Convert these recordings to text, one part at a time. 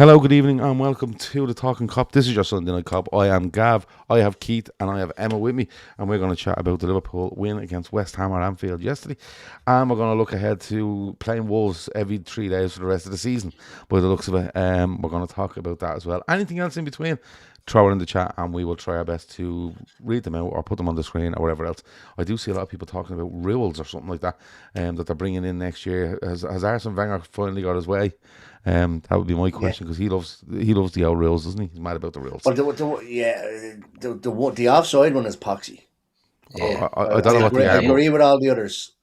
Hello, good evening, and welcome to the Talkin Kop. This is your Sunday Night Cop. I am Gav, I have Keith, and I have Emma with me, and we're going to chat about the Liverpool win against West Ham at Anfield yesterday, and we're going to look ahead to playing Wolves every 3 days for the rest of the season. By the looks of it, we're going to talk about that as well. Anything else in between, throw it in the chat, and we will try our best to read them out or put them on the screen or whatever else. I do see a lot of people talking about rules or something like that, that they're bringing in next year. Has Arsene Wenger finally got his way? That would be my question, because he loves the old rules, doesn't he? He's mad about the rules. But the offside one is poxy. Yeah. I don't know what they are. I agree with all the others.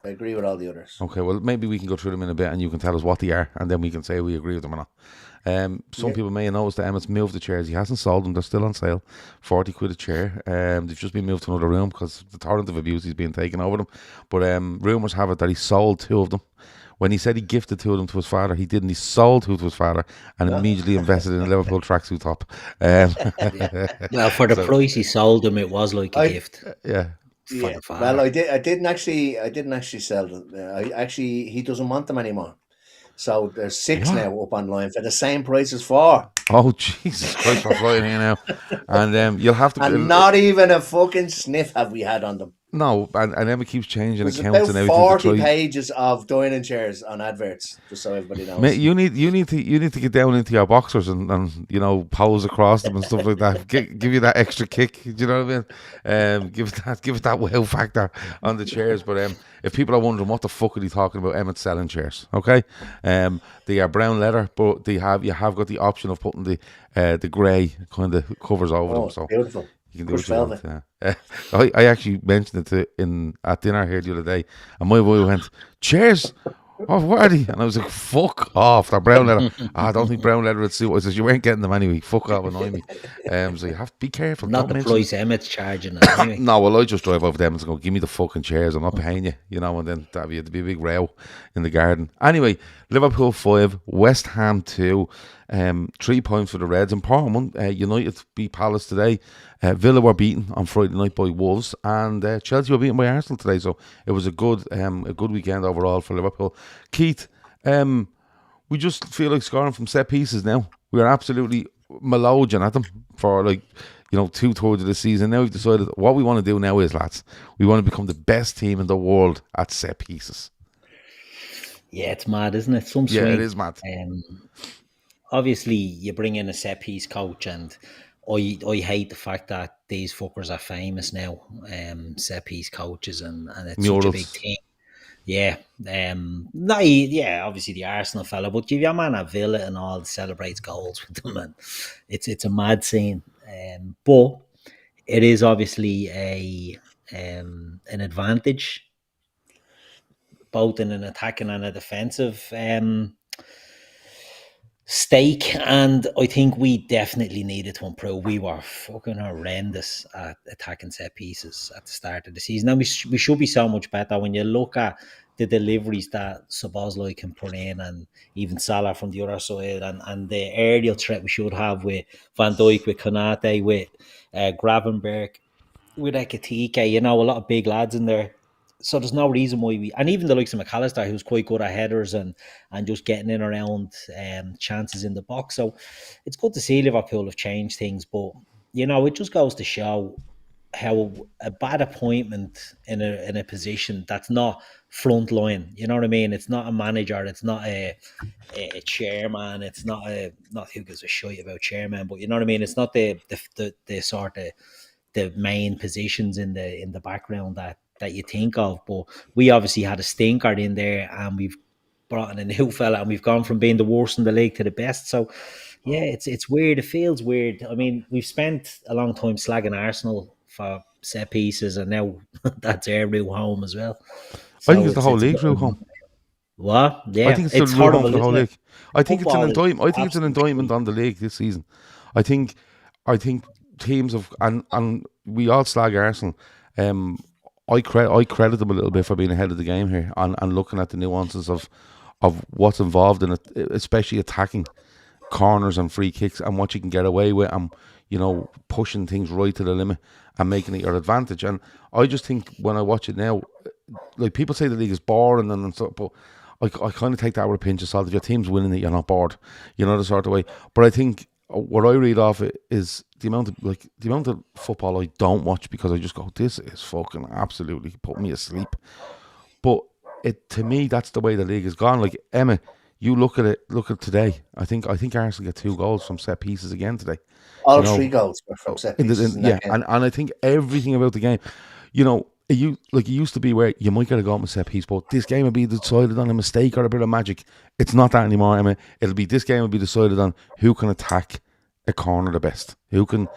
Okay, well, maybe we can go through them in a bit and you can tell us what they are, and then we can say we agree with them or not. Some people may have noticed that Emmet's moved the chairs. He hasn't sold them. They're still on sale. 40 quid a chair. They've just been moved to another room because the torrent of abuse is being taken over them. But rumours have it that he sold 2 of them. When he said he gifted 2 of them to his father, he didn't. He sold 2 to his father and immediately invested in a Liverpool tracksuit top. Well, for the price he sold them, it was like a gift. Yeah. Well, I didn't actually sell them. He doesn't want them anymore. So there's 6 now up online for the same price as 4. Oh, Jesus Christ, we're flying here now. And you'll have to... And not even a fucking sniff have we had on them. No, and Emma keeps changing There's accounts and everything. 40 pages of dining chairs on adverts, just so everybody knows. Mate, you need to get down into your boxers and pose across them and stuff like that. Give you that extra kick. Do you know what I mean? Give it that wow factor on the chairs. But if people are wondering what the fuck are they talking about, Emmet's selling chairs. Okay, they are brown leather, but you have got the option of putting the grey kind of covers over them. So beautiful. You can do what you want. I actually mentioned it at dinner here the other day, and my boy went, "Cheers! Oh, what are they?" And I was like, "Fuck off! They're brown leather." I don't think brown leather would suit. I said, "You weren't getting them anyway. Fuck off, annoy me." So you have to be careful. Not the price Emmet's charging. Anyway. No, well, I just drive over them and go, "Give me the fucking chairs. I'm not paying you," and then there'd be a big row in the garden. Anyway, Liverpool 5, West Ham 2. 3 points for the Reds. Important one. United beat Palace today. Villa were beaten on Friday night by Wolves, and Chelsea were beaten by Arsenal today. So it was a good weekend overall for Liverpool. Keith, we just feel like scoring from set pieces now. We are absolutely malodging at them for 2/3 of the season. Now we've decided what we want to do now is, lads, we want to become the best team in the world at set pieces. Yeah, it's mad, isn't it? Yeah, it is mad. Obviously, you bring in a set piece coach, and I hate the fact that these fuckers are famous now, set piece coaches, and it's Murals. Such a big thing. Yeah, obviously the Arsenal fella, but your man at Villa and all celebrates goals with them, and it's a mad scene. But it is obviously an advantage, both in an attacking and a defensive stake, and I think we definitely needed to improve. We were fucking horrendous at attacking set pieces at the start of the season. Now we should be so much better. When you look at the deliveries that Szoboszlai can put in, and even Salah from the other side, and the aerial threat we should have with Van Dijk, with Konate, with Gravenberch, with Ekitike, a lot of big lads in there. So there's no reason why and even the likes of McAllister, who's quite good at headers and just getting in around chances in the box. So it's good to see Liverpool have changed things, but it just goes to show how a bad appointment in a position that's not front line. You know what I mean? It's not a manager. It's not a chairman. It's not who gives a shit about chairman. But you know what I mean? It's not the sort of the main positions in the background that you think of. But we obviously had a stinker in there, and we've brought in a new fella, and we've gone from being the worst in the league to the best. So yeah, it's weird. It feels weird. I mean, we've spent a long time slagging Arsenal for set pieces, and now that's our real home as well. So I think it's the whole league's real home. What? Yeah, I think it's horrible, home for the whole league. I think it's an indictment. I think it's an indictment on the league this season. I think teams have, and we all slag Arsenal. I credit them a little bit for being ahead of the game here and looking at the nuances of what's involved in it, especially attacking corners and free kicks and what you can get away with, and pushing things right to the limit and making it your advantage. And I just think when I watch it now, like, people say the league is boring and stuff, but I kind of take that with a pinch of salt. If your team's winning it, you're not bored. You know, the sort of way. But I think what I read off it is the amount of football I don't watch because I just go, this is fucking absolutely put me asleep. But to me, that's the way the league has gone. Like Emma, you look at today. I think Arsenal get 2 goals from set pieces again today. All You 3 know, goals were from set pieces in yeah, that game. and I think everything about the game, you know, it used to be where you might get a goal from a set piece, but this game will be decided on a mistake or a bit of magic. It's not that anymore. I mean, this game will be decided on who can attack a corner the best, who can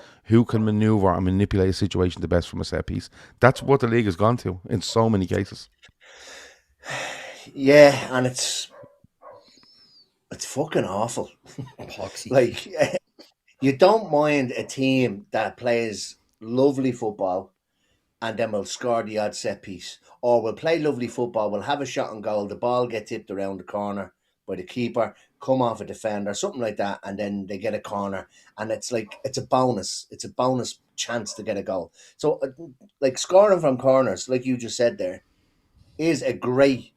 maneuver and manipulate a situation the best from a set piece. That's what the league has gone to in so many cases. Yeah, and it's fucking awful. Epoxy. Like, you don't mind a team that plays lovely football and then will score the odd set piece, or will play lovely football, will have a shot on goal, the ball get tipped around the corner by the keeper, come off a defender, something like that, and then they get a corner, and it's like it's a bonus chance to get a goal. So, like, scoring from corners, like you just said there, is a great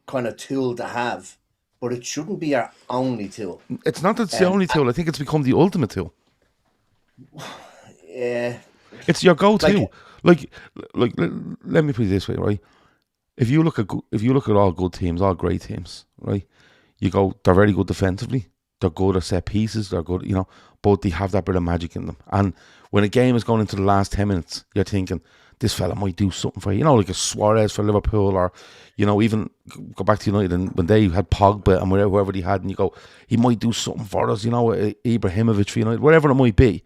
kind of tool to have, but it shouldn't be our only tool. It's not that it's the only tool. I think it's become the ultimate tool. Yeah, It's your go-to. Like, let me put it this way, right? If you look at all good teams, all great teams, right? You go, they're very good defensively. They're good at set pieces. They're good, you know, but they have that bit of magic in them. And when a game is going into the last 10 minutes, you're thinking, this fella might do something for you. You know, like a Suarez for Liverpool, or, you know, even go back to United and when they had Pogba and whoever they had, and you go, he might do something for us, you know, Ibrahimovic for United, whatever it might be.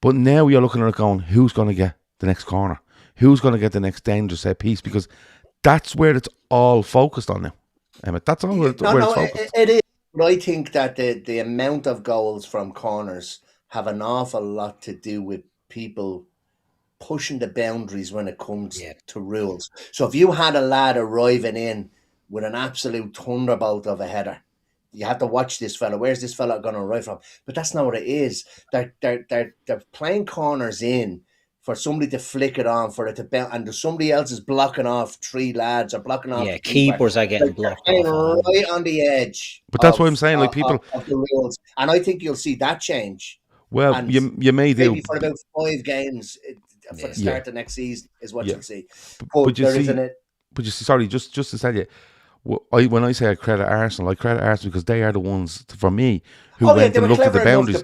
But now you're looking at it going, who's going to get the next corner? Who's going to get the next dangerous set piece? Because that's where it's all focused on now, Emmet. That's all where it's focused. It is. But I think that the amount of goals from corners have an awful lot to do with people pushing the boundaries when it comes to rules. So if you had a lad arriving in with an absolute thunderbolt of a header, you have to watch this fella. Where's this fella going to arrive from? But that's not what it is. They're playing corners in for somebody to flick it on, for it to bounce, and somebody else is blocking off 3 lads or blocking off. Yeah, keepers are getting blocked off right on the edge. But that's what I'm saying. Like people of the rules, and I think you'll see that change. Well, and you may do maybe for about 5 games for the start of next season is what you'll see. But you see, sorry, just to tell you, when I say I credit Arsenal because they are the ones, for me, who went and looked at the boundaries.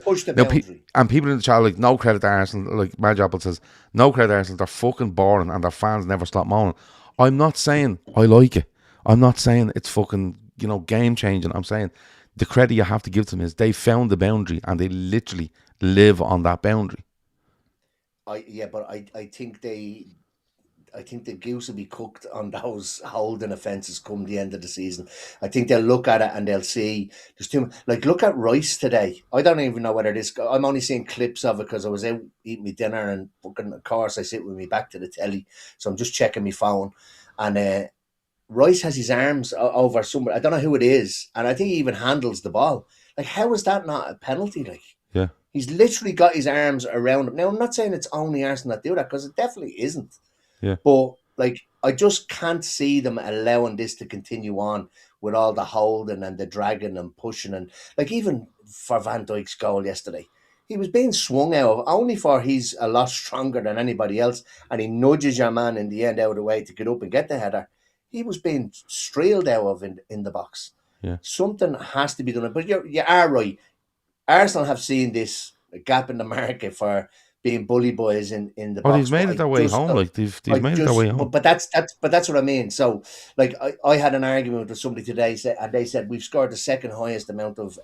And people in the chat like, no credit to Arsenal. Like Madge Apple says, no credit to Arsenal. They're fucking boring and their fans never stop moaning. I'm not saying I like it. I'm not saying it's fucking, you know, game changing. I'm saying the credit you have to give to them is they found the boundary and they literally live on that boundary. I think the goose will be cooked on those holding offences come the end of the season. I think they'll look at it and they'll see there's too much. Like, look at Rice today. I don't even know whether this. I'm only seeing clips of it because I was out eating my dinner, and fucking, of course, I sit with me back to the telly, so I'm just checking my phone. And Rice has his arms over somewhere. I don't know who it is, and I think he even handles the ball. Like, how is that not a penalty? Like, yeah, he's literally got his arms around him. Now, I'm not saying it's only Arsenal that do that, because it definitely isn't. Yeah. But, like, I just can't see them allowing this to continue on with all the holding and the dragging and pushing. And, like, even for Van Dijk's goal yesterday, he was being swung out of, only for he's a lot stronger than anybody else, and he nudges your man in the end out of the way to get up and get the header. He was being streeled out of in the box. Yeah. Something has to be done. But you are right. Arsenal have seen this gap in the market for being bully boys in the box. He's made it their way home. Like they've made it their way home. But that's what I mean. So, like, I had an argument with somebody today, and they said we've scored the second highest amount of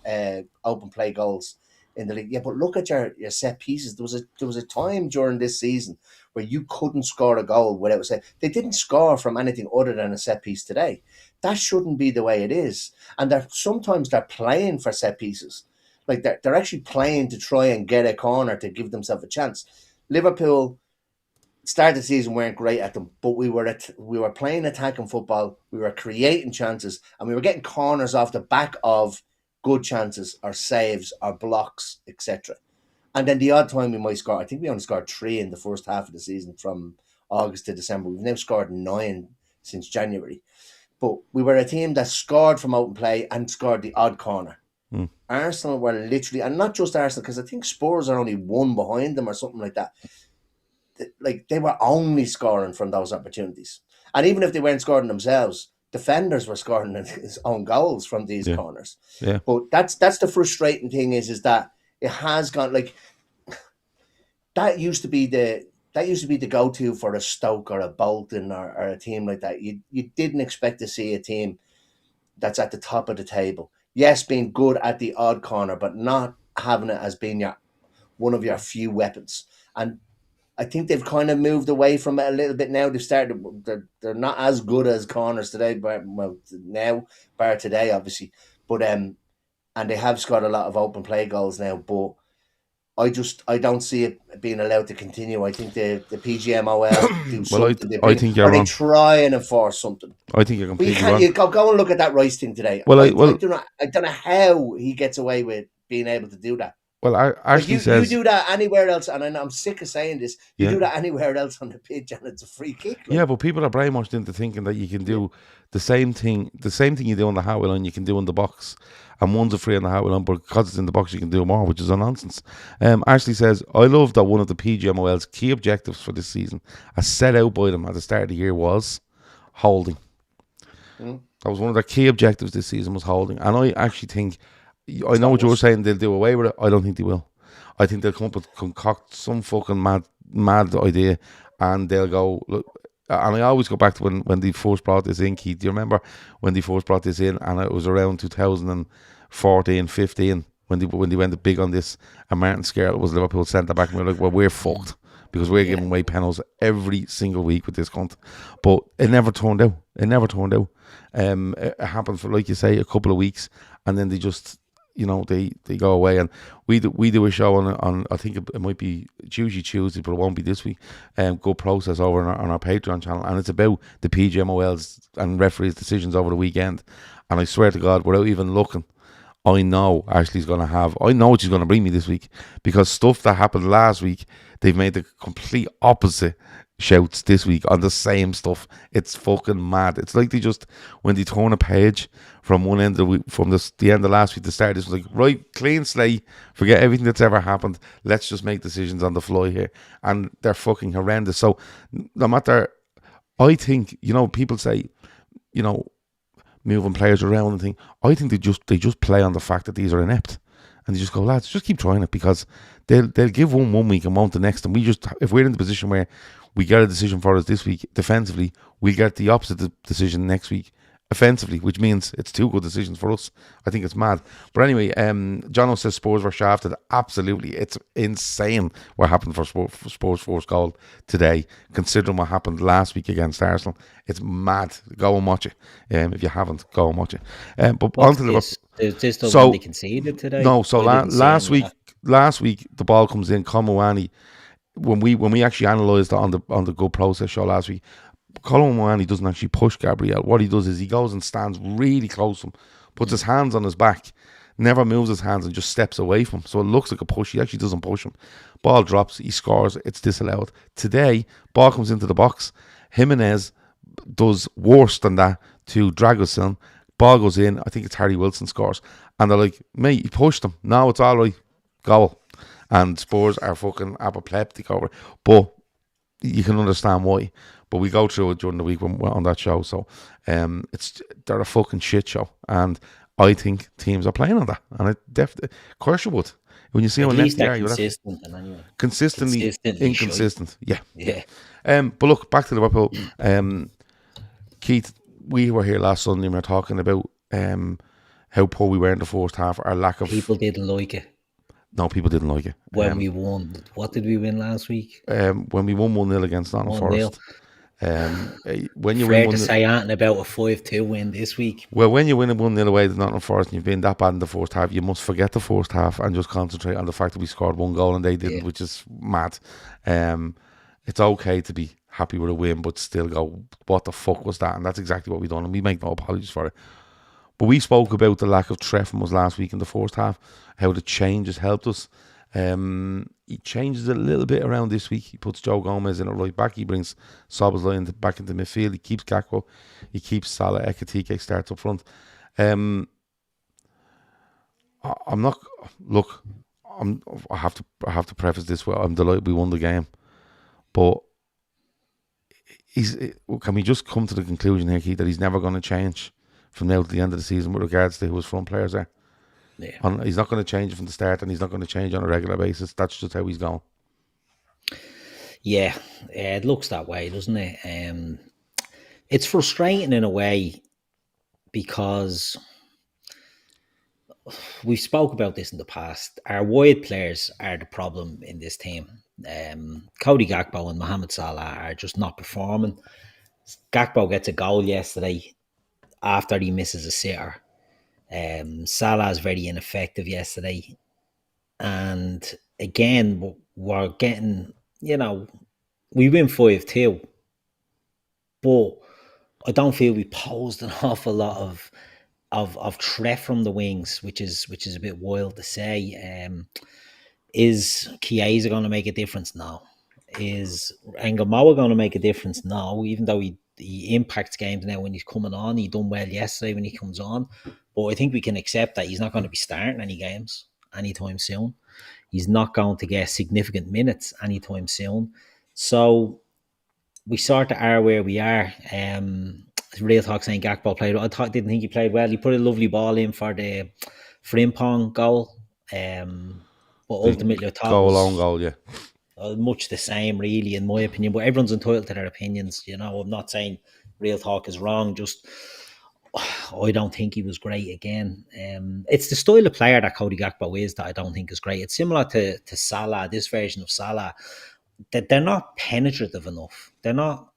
open play goals in the league. Yeah, but look at your set pieces. There was a time during this season where you couldn't score a goal without set. They didn't score from anything other than a set piece today. That shouldn't be the way it is. And sometimes they're playing for set pieces. Like, they're actually playing to try and get a corner to give themselves a chance. Liverpool started the season weren't great at them, but we were playing attacking football. We were creating chances, and we were getting corners off the back of good chances or saves or blocks, etc. And then the odd time we might score. I think we only scored 3 in the first half of the season from August to December. We've now scored 9 since January. but we were a team that scored from open play and scored the odd corner. Mm. Arsenal were literally, and not just Arsenal, because I think Spurs are only one behind them or something like that. Like, they were only scoring from those opportunities. And even if they weren't scoring themselves, defenders were scoring his own goals from these Yeah. corners. Yeah. But that's the frustrating thing is that it has gone, like, that used to be the go-to for a Stoke or a Bolton or a team like that. You didn't expect to see a team that's at the top of the table. Yes, being good at the odd corner, but not having it as being one of your few weapons. And I think they've kind of moved away from it a little bit now. They've started. They're not as good as corners today, but now, bar today, obviously. But and they have scored a lot of open play goals now. But I don't see it being allowed to continue. I think the PGMOL do Well, something. I think you're or they wrong. try and enforce something. I think you're But you completely can't. wrong. You go and look at that Rice thing today. Well, I well, do not. I don't know how he gets away with being able to do that. well, Like Ashley you says, do that anywhere else, and I'm sick of saying this. You Yeah. do that anywhere else on the pitch, and it's a free kick. Like. yeah, but people are brainwashed into thinking that you can do the same thing you do on the halfway line, you can do in the box, and one's a free on the halfway line, but because it's in the box, you can do more, which is a nonsense. Ashley says, I love that one of the PGMOL's key objectives for this season, as set out by them at the start of the year, was holding. Mm. That was one of their key objectives this season, was holding. And I actually think, I know what you were saying, they'll do away with it. I don't think they will. I think they'll come up with, concoct some fucking mad idea, and they'll go, look. And I always go back to when they first brought this in, Keith. Do you remember when they first brought this in? And it was around 2014, 15 when they went big on this. And Martin Skerritt was Liverpool centre back, and we were like, well, we're fucked because we're giving away penalties every single week with this cunt. But it never turned out. It happened for, like you say, a couple of weeks, and then they just, they go away. And we do a show on I think it might be Tuesday, but it won't be this week. Good process over on our Patreon channel, and it's about the PGMOLs and referees' decisions over the weekend. And I swear to God, without even looking, I know Ashley's going to I know what she's going to bring me this week, because stuff that happened last week, they've made the complete opposite shouts this week on the same stuff. It's fucking mad. It's like when they turn a page from one end of the week, from the end of last week to start, this was like, right, clean slate, forget everything that's ever happened, let's just make decisions on the fly here. And they're fucking horrendous. So no matter, I think, people say, moving players around and thing, I think they just play on the fact that these are inept. And they just go, lads, just keep trying it, because they'll give one week and won't the next. And if we're in the position where we get a decision for us this week defensively, we get the opposite decision next week offensively, which means it's two good decisions for us. I think it's mad. But anyway, Jono says Spurs were shafted. Absolutely. It's insane what happened for Spurs' first goal today, considering what happened last week against Arsenal. It's mad. Go and watch it. If you haven't, go and watch it. But on to Liverpool. Is this the one they conceded today? No, so last week the ball comes in, Komawani. When we actually analysed it on the Good Process show last week, Colin Moani doesn't actually push Gabriel. What he does is he goes and stands really close to him, puts his hands on his back, never moves his hands, and just steps away from him. So it looks like a push. He actually doesn't push him. Ball drops, he scores, it's disallowed. Today, ball comes into the box. Jimenez does worse than that to Dragosin. Ball goes in, I think it's Harry Wilson scores. And they're like, mate, he pushed him. Now it's all right. Goal. And Spurs are fucking apoplectic over it. But you can understand why. But we go through it during the week when we're on that show. So they're a fucking shit show. And I think teams are playing on that. And it definitely, of course you would. When you see how inept they are, consistently inconsistent. Yeah. But look, back to Liverpool. Keith, we were here last Sunday and we were talking about how poor we were in the first half. Our lack of... People didn't like it. No, people didn't like it. When we won. What did we win last week? When we won 1-0 against Nottingham Forest. When you Fair win to say anything about a 5-2 win this week. Well, when you win 1-0 away to Nottingham Forest and you've been that bad in the first half, you must forget the first half and just concentrate on the fact that we scored one goal and they didn't, which is mad. It's okay to be happy with a win, but still go, what the fuck was that? And that's exactly what we done, and we make no apologies for it. But we spoke about the lack of threat from us last week in the first half, how the changes helped us. he changes it a little bit around this week. He puts Joe Gomez in at right back. He brings Szoboszlai back into midfield. He keeps Gakpo. He keeps Salah. Ekitike starts up front. I'm not. Look, I have to preface this with I'm delighted we won the game, but can we just come to the conclusion here, Keith, that he's never going to change from now to the end of the season with regards to who his front players are? Yeah. And he's not going to change from the start, and he's not going to change on a regular basis. That's just how he's going. Yeah, it looks that way, doesn't it? It's frustrating in a way because we've spoke about this in the past. Our wide players are the problem in this team. Cody Gakpo and Mohamed Salah are just not performing. Gakpo gets a goal yesterday after he misses a sitter. Salah is very ineffective yesterday. And again, we're getting, we win 5-2, but I don't feel we posed an awful lot of threat from the wings, which is a bit wild to say. Is Chiesa going to make a difference? No. Is Engamoa going to make a difference? No. Even though he impacts games now when he's coming on, he done well yesterday when he comes on. But I think we can accept that he's not going to be starting any games anytime soon. He's not going to get significant minutes anytime soon. So we sort of are where we are. Real talk saying Gakpo played. Didn't think he played well. He put a lovely ball in for the Frimpong goal. But ultimately, I thought Goal, it was long goal, yeah. much the same, really, in my opinion. But everyone's entitled to their opinions. I'm not saying real talk is wrong. Just I don't think he was great again. It's the style of player that Cody Gakpo is that I don't think is great. It's similar to Salah, this version of Salah, that they're not penetrative enough. They're not,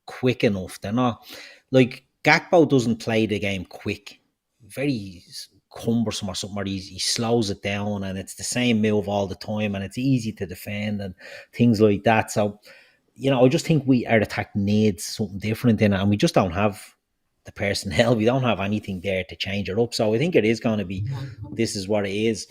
quick enough. They're not like Gakpo doesn't play the game quick. Very cumbersome or something, or he slows it down and it's the same move all the time and it's easy to defend and things like that. So, I just think our attack needs something different in it, and we just don't have the personnel. We don't have anything there to change it up. So I think it is going to be, this is what it is.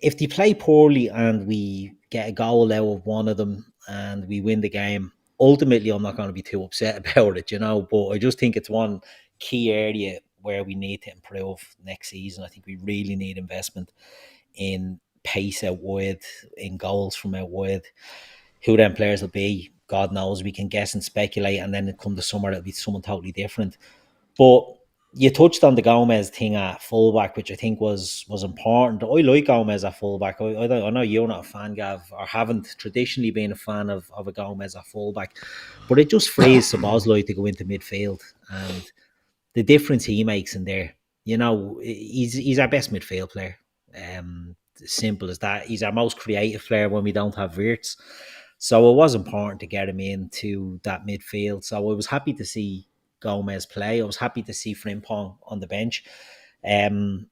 If they play poorly and we get a goal out of one of them and we win the game, ultimately I'm not going to be too upset about it, but I just think it's one key area where we need to improve next season. I think we really need investment in pace out wide, in goals from out wide. Who them players will be, God knows. We can guess and speculate, and then come the summer, it'll be someone totally different. But you touched on the Gomez thing at fullback, which I think was important. I like Gomez at fullback. I know you're not a fan, Gav, or haven't traditionally been a fan of a Gomez at fullback, but it just frees Szoboszlai to go into midfield, and the difference he makes in there. He's our best midfield player. Simple as that. He's our most creative player when we don't have Wirtz. So it was important to get him into that midfield. So I was happy to see Gomez play. I was happy to see Frimpong on the bench. The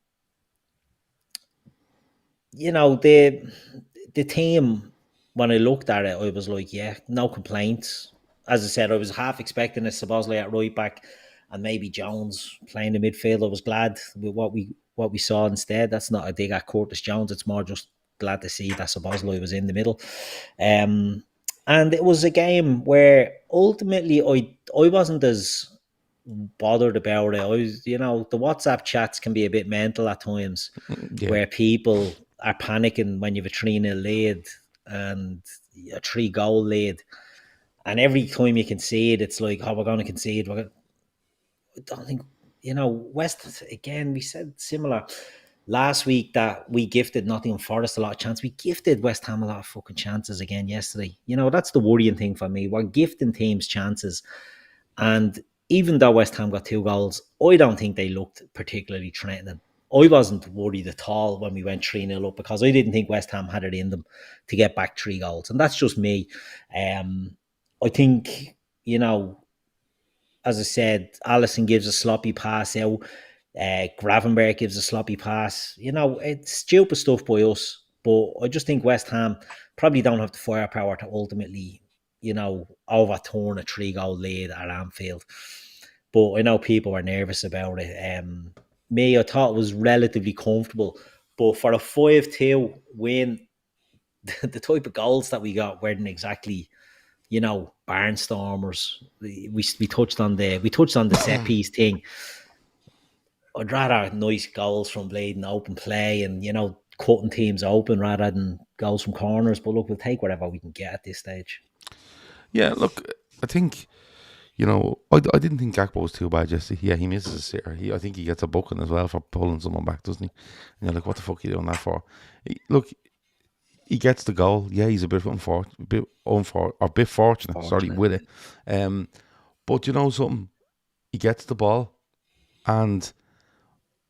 team, when I looked at it, I was like, yeah, no complaints. As I said, I was half expecting a Szoboszlai at right back and maybe Jones playing the midfield. I was glad with what we saw instead. That's not a dig at Curtis Jones. It's more just glad to see that Szoboszlai was in the middle. And it was a game where ultimately I wasn't as bothered about it. I was, the WhatsApp chats can be a bit mental at times, where people are panicking when you have a 3-0 lead and a 3-goal lead. And every time you concede, it's like, oh, we're going to concede. I don't think, West, again, we said similar last week that we gifted Nottingham Forest a lot of chances. We gifted West Ham a lot of fucking chances again yesterday. That's the worrying thing for me. We're gifting teams chances. And even though West Ham got 2 goals, I don't think they looked particularly threatening. I wasn't worried at all when we went 3-0 up because I didn't think West Ham had it in them to get back 3 goals. And that's just me. I think, as I said, Allison gives a sloppy pass out. Gravenberg gives a sloppy pass. It's stupid stuff by us. But I just think West Ham probably don't have the firepower to ultimately, overturn a 3-goal lead at Anfield. But I know people are nervous about it. Me, I thought it was relatively comfortable. But for a 5-2 win, the type of goals that we got weren't exactly, barnstormers. We touched on the set piece thing. I'd rather nice goals from bleeding open play and cutting teams open rather than goals from corners. But look, we'll take whatever we can get at this stage. Yeah, look, I think I didn't think Gakpo was too bad yesterday. Yeah, he misses a sitter. I think he gets a booking as well for pulling someone back, doesn't he? And you're like, what the fuck are you doing that for? Look, he gets the goal. Yeah, he's a bit fortunate. Sorry, Fortunate. with it. But you know something, he gets the ball, and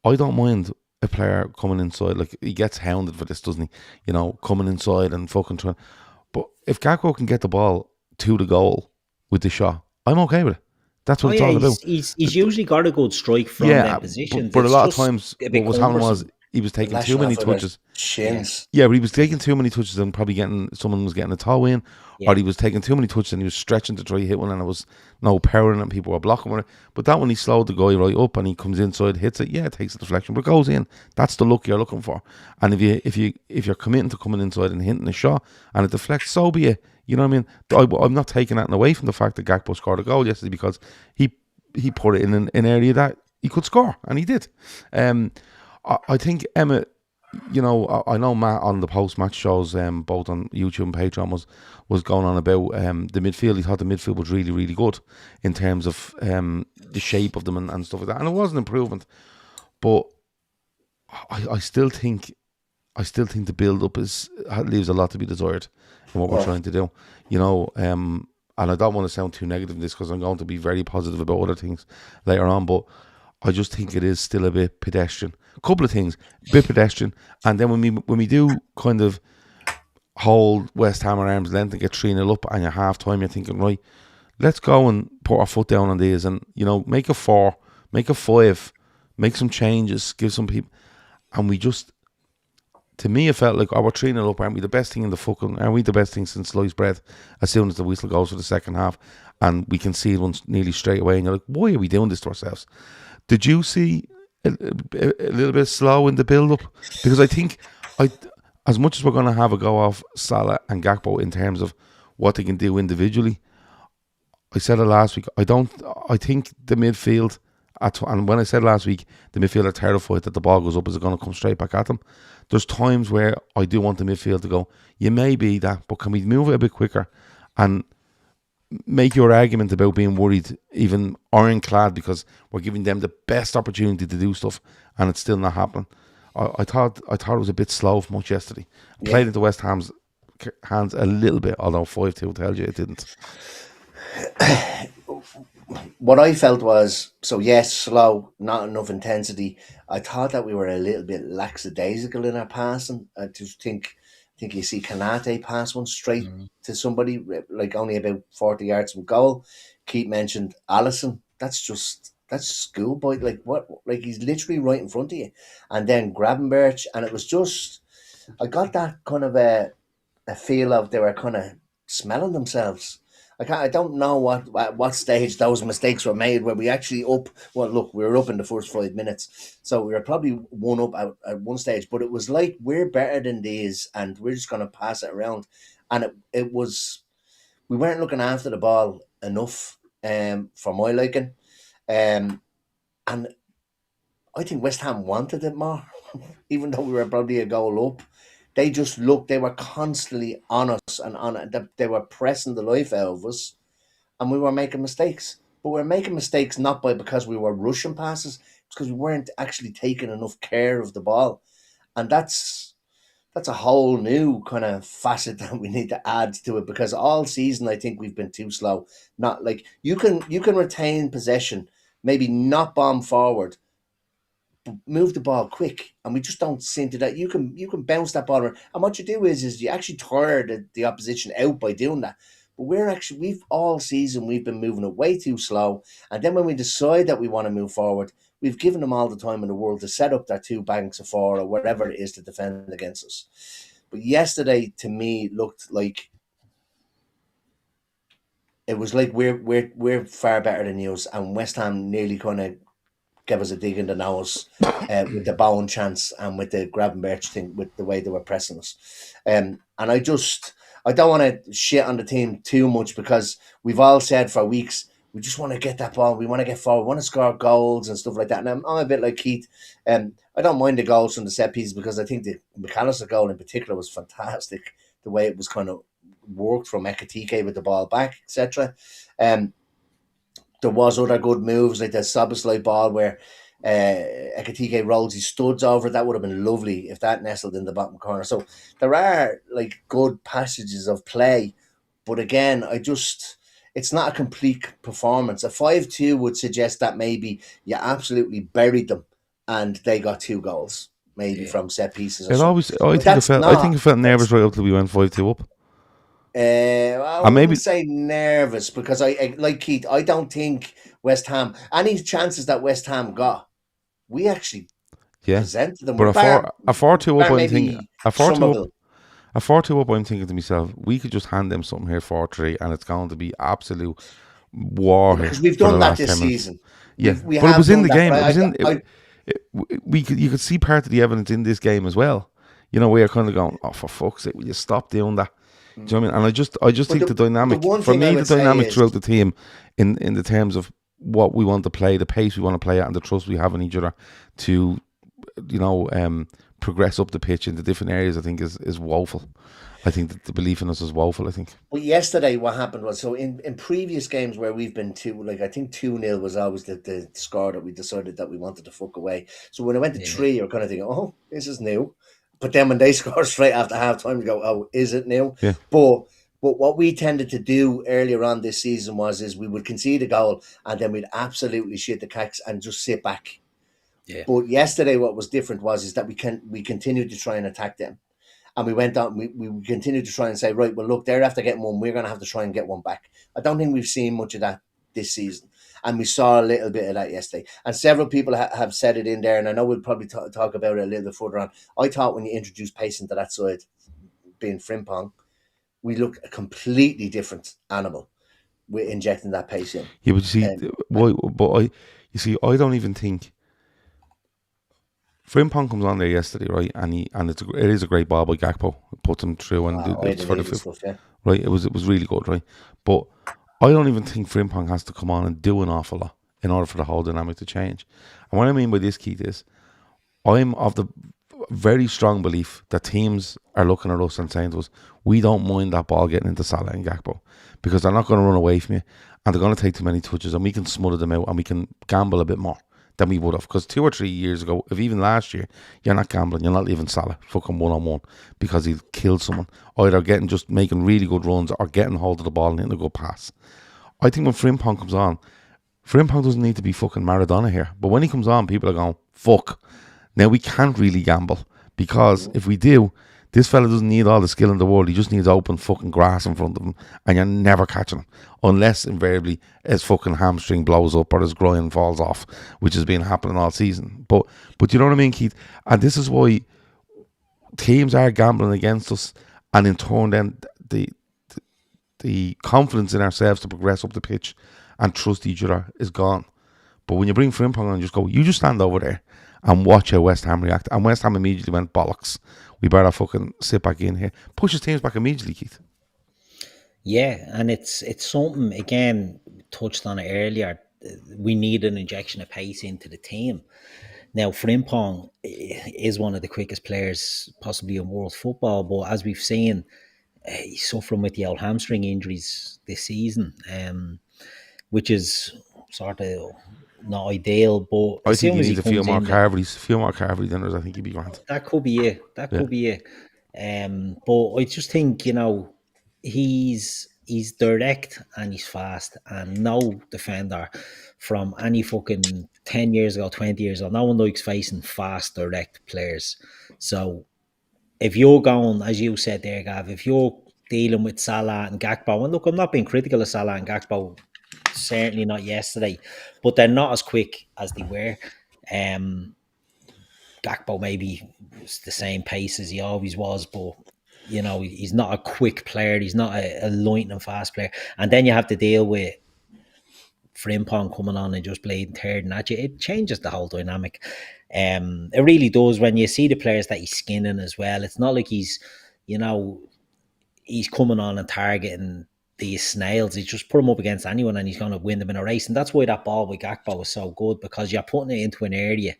I don't mind a player coming inside. Like, he gets hounded for this, doesn't he? Coming inside and fucking trying. But if Gakpo can get the ball to the goal with the shot, I'm okay with it. That's Oh what it's yeah, all about. he's usually got a good strike from Yeah, them positions. but a It's lot of just times a what bit was happening was cumbersome. he was taking too Lashing many off with their touches. shins. Yeah, but he was taking too many touches and probably someone was getting a toe in, or Yeah. he was taking too many touches and he was stretching to try to hit one and there was no power in it and people were blocking with it. But that one, he slowed the guy right up and he comes inside, hits it. Yeah, it takes a deflection, but it goes in. That's the look you're looking for. And if you're committing to coming inside and hitting a shot and it deflects, so be it. You know what I mean? I'm not taking that away from the fact that Gakpo scored a goal yesterday because he put it in an area that he could score, and he did. I think Emmet, I know Matt on the post-match shows, both on YouTube and Patreon, was going on about the midfield. He thought the midfield was really, really good in terms of the shape of them and stuff like that, and it was an improvement. But I still think the build-up leaves a lot to be desired in what we're trying to do. And I don't want to sound too negative in this because I'm going to be very positive about other things later on, but I just think it is still a bit pedestrian. A couple of things, a bit pedestrian, and then when we do kind of hold West Ham at arm's length and get 3-0 up and you're half time, you're thinking, right, let's go and put our foot down on these and make a 4, make a 5, make some changes, give some people, and we just. To me, it felt like, we're 3-0 up, aren't we the best thing in the fucking... Are we the best thing since sliced bread? As soon as the whistle goes for the second half, and we can see it once nearly straight away, and you're like, why are we doing this to ourselves? Did you see a little bit slow in the build-up? Because I think, as much as we're going to have a go off Salah and Gakpo in terms of what they can do individually, I said it last week, I think the midfield... And when I said last week, the midfield are terrified that the ball goes up, is it going to come straight back at them? There's times where I do want the midfield to go, you may be that, but can we move it a bit quicker and make your argument about being worried even ironclad because we're giving them the best opportunity to do stuff and it's still not happening. I thought it was a bit slow for much yesterday. Played into West Ham's hands a little bit, although 5-2 tells you it didn't. What I felt was, so yes, slow, not enough intensity. I thought that we were a little bit lackadaisical in our passing. I just think you see Kanate pass one straight to somebody, like only about 40 yards from goal. Keith mentioned Allison. That's schoolboy. Like what? Like he's literally right in front of you. And then Gravenberch, and it was just, I got that kind of a feel of they were kind of smelling themselves. I don't know at what stage those mistakes were made where we actually up. Well, look, we were up in the first 5 minutes, so we were probably one up at one stage. But it was like we're better than these, and we're just going to pass it around. And it was, we weren't looking after the ball enough, for my liking, and I think West Ham wanted it more, even though we were probably a goal up. They just looked. They were constantly on us and on it. They were pressing the life out of us, and we were making mistakes. But we were making mistakes not because we were rushing passes, it's because we weren't actually taking enough care of the ball, and that's a whole new kind of facet that we need to add to it. Because all season, I think we've been too slow. Not like you can retain possession, maybe not bomb forward, move the ball quick, and we just don't seem to that. You can bounce that ball around, and what you do is you actually tire the opposition out by doing that. But we've all season we've been moving it way too slow, and then when we decide that we want to move forward, we've given them all the time in the world to set up their two banks of four or whatever it is to defend against us. But yesterday, to me, looked like it was like we're far better than you, and West Ham nearly kind of gave us a dig in the nose with the Bowen chance and with the grab and birch thing, with the way they were pressing us. And I don't want to shit on the team too much, because we've all said for weeks, we just want to get that ball. We want to get forward. We want to score goals and stuff like that. And I'm a bit like Keith. I don't mind the goals from the set pieces, because I think the McAllister goal in particular was fantastic. The way it was kind of worked from Ekitike with the ball back, etc. There was other good moves, like the Soboslai ball where Ekitike rolls his studs over. That would have been lovely if that nestled in the bottom corner. So there are like good passages of play, but again, it's not a complete performance. A 5-2 would suggest that maybe you absolutely buried them and they got 2 goals, maybe from set pieces or something. I think it felt nervous right up till we went 5-2 up. I wouldn't say nervous, because I like Keith. I don't think West Ham, any chances that West Ham got, we actually presented them. But a 4-2 up, I'm thinking a 4-2 up, I'm thinking to myself, we could just hand them something here 4-3, and it's going to be absolute war here. Because we've done that this season. Yeah, but it was in the game. You could see part of the evidence in this game as well. You know, we are kind of going, oh, for fuck's sake, will you stop doing that? Do you know what I mean? And I just think the dynamic, for me, the dynamic throughout the team, in the terms of what we want to play, the pace we want to play at, and the trust we have in each other to, you know, progress up the pitch into different areas, I think is woeful. I think that the belief in us is woeful, I think. Well, yesterday what happened was, so in previous games where we've been I think 2-0 was always the score that we decided that we wanted to fuck away. So when I went to 3, you're kind of thinking, oh, this is new. But then when they score straight after half time, you go, oh, is it new? Yeah. But what we tended to do earlier on this season is we would concede a goal and then we'd absolutely shit the cacks and just sit back. Yeah. But yesterday what was different is that we continued to try and attack them. And we went on, we continued to try and say, right, well, look, they're after getting one, we're going to have to try and get one back. I don't think we've seen much of that this season. And we saw a little bit of that yesterday. And several people have said it in there, and I know we'll probably talk about it a little bit further on. I thought when you introduce pace into that side, being Frimpong, we look a completely different animal with injecting that pace in. Yeah, but you see, I don't even think Frimpong comes on there yesterday, right? And it is a great ball by Gakpo. It puts him through, and it's for the fifth. Stuff, yeah. Right, it was really good, right? But I don't even think Frimpong has to come on and do an awful lot in order for the whole dynamic to change. And what I mean by this, Keith, is I'm of the very strong belief that teams are looking at us and saying to us, we don't mind that ball getting into Salah and Gakpo, because they're not going to run away from you, and they're going to take too many touches, and we can smother them out, and we can gamble a bit more than we would have. Because 2 or 3 years ago, if even last year, you're not gambling, you're not leaving Salah fucking 1-on-1 because he'll kill someone, either just making really good runs or getting hold of the ball and hitting a good pass. I think when Frimpong comes on, Frimpong doesn't need to be fucking Maradona here, but when he comes on, people are going, fuck, now we can't really gamble, because if we do, this fella doesn't need all the skill in the world. He just needs open fucking grass in front of him, and you're never catching him, unless invariably his fucking hamstring blows up or his groin falls off, which has been happening all season. But you know what I mean, Keith? And this is why teams are gambling against us, and in turn then the confidence in ourselves to progress up the pitch and trust each other is gone. But when you bring Frimpong on and just go, you just stand over there and watch how West Ham react. And West Ham immediately went, bollocks, we better fucking sit back in here. Pushes teams back immediately, Keith. Yeah, and it's something, again, touched on it earlier, we need an injection of pace into the team. Now, Frimpong is one of the quickest players possibly in world football, but as we've seen, he's suffering with the old hamstring injuries this season, which is sort of not ideal. But I think he needs a few more Carvery dinners. I think he'd be grand. That could be it. Could be it. But I just think, you know, he's direct and he's fast, and no defender from any fucking 10 years ago, 20 years ago, no one likes facing fast, direct players. So if you're going, as you said there, Gav, if you're dealing with Salah and Gakpo, and look, I'm not being critical of Salah and Gakpo, certainly not yesterday, but they're not as quick as they were. Gakpo maybe was the same pace as he always was, but you know, he's not a quick player. He's not a lightning fast player. And then you have to deal with Frimpong coming on and just playing third and at you, it changes the whole dynamic. It really does. When you see the players that he's skinning as well, it's not like he's, you know, he's coming on and targeting these snails. He's just put him up against anyone and he's going to win them in a race. And that's why that ball with Gakpo was so good, because you're putting it into an area.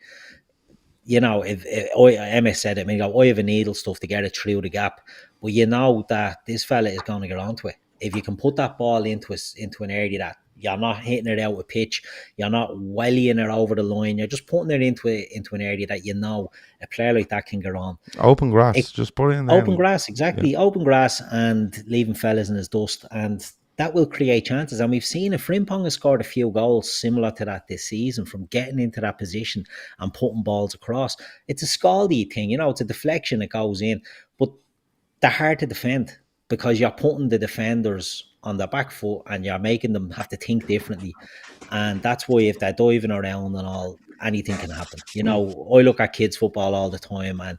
You know, if Emmet said it, I mean, I have a needle stuff to get it through the gap, but you know that this fella is going to get onto it. If you can put that ball into an area that you're not hitting it out with pitch, you're not wellying it over the line, you're just putting it into an area that you know a player like that can get on. Open grass, just put it in there. Open grass, exactly. Yeah. Open grass and leaving fellas in his dust, and that will create chances. And we've seen if Frimpong has scored a few goals similar to that this season from getting into that position and putting balls across. It's a scaldy thing, you know, it's a deflection that goes in, but they're hard to defend because you're putting the defenders on their back foot and you're making them have to think differently. And that's why if they're diving around and all, anything can happen. You know, I look at kids football all the time, and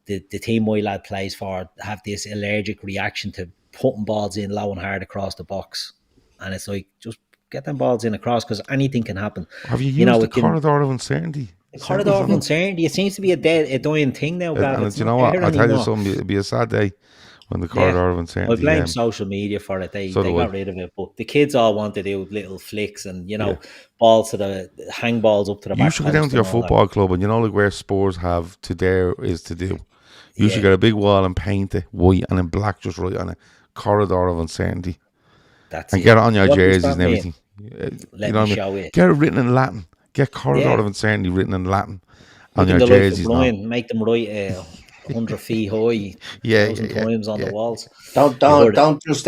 the team my lad plays for have this allergic reaction to putting balls in low and hard across the box. And it's like, just get them balls in across, because anything can happen. Have you used the corridor of uncertainty? The corridor of uncertainty, it seems to be a dying thing now. And you know what? I'll tell you something, it'll be a sad day when the corridor of uncertainty. I blame social media for it. They got rid of it. But the kids all want to do little flicks and, you know, balls to the hang balls up to the back. You should go down to your football club, and you know, like where Spurs have to dare is to do. You should get a big wall and paint it white and then black just right on it. Corridor of uncertainty. Get it on your jerseys and everything. Let me show it. Get it written in Latin. Get corridor of uncertainty written in Latin on your jerseys. Make them write 100 feet high. 1,000 times on the walls. Don't just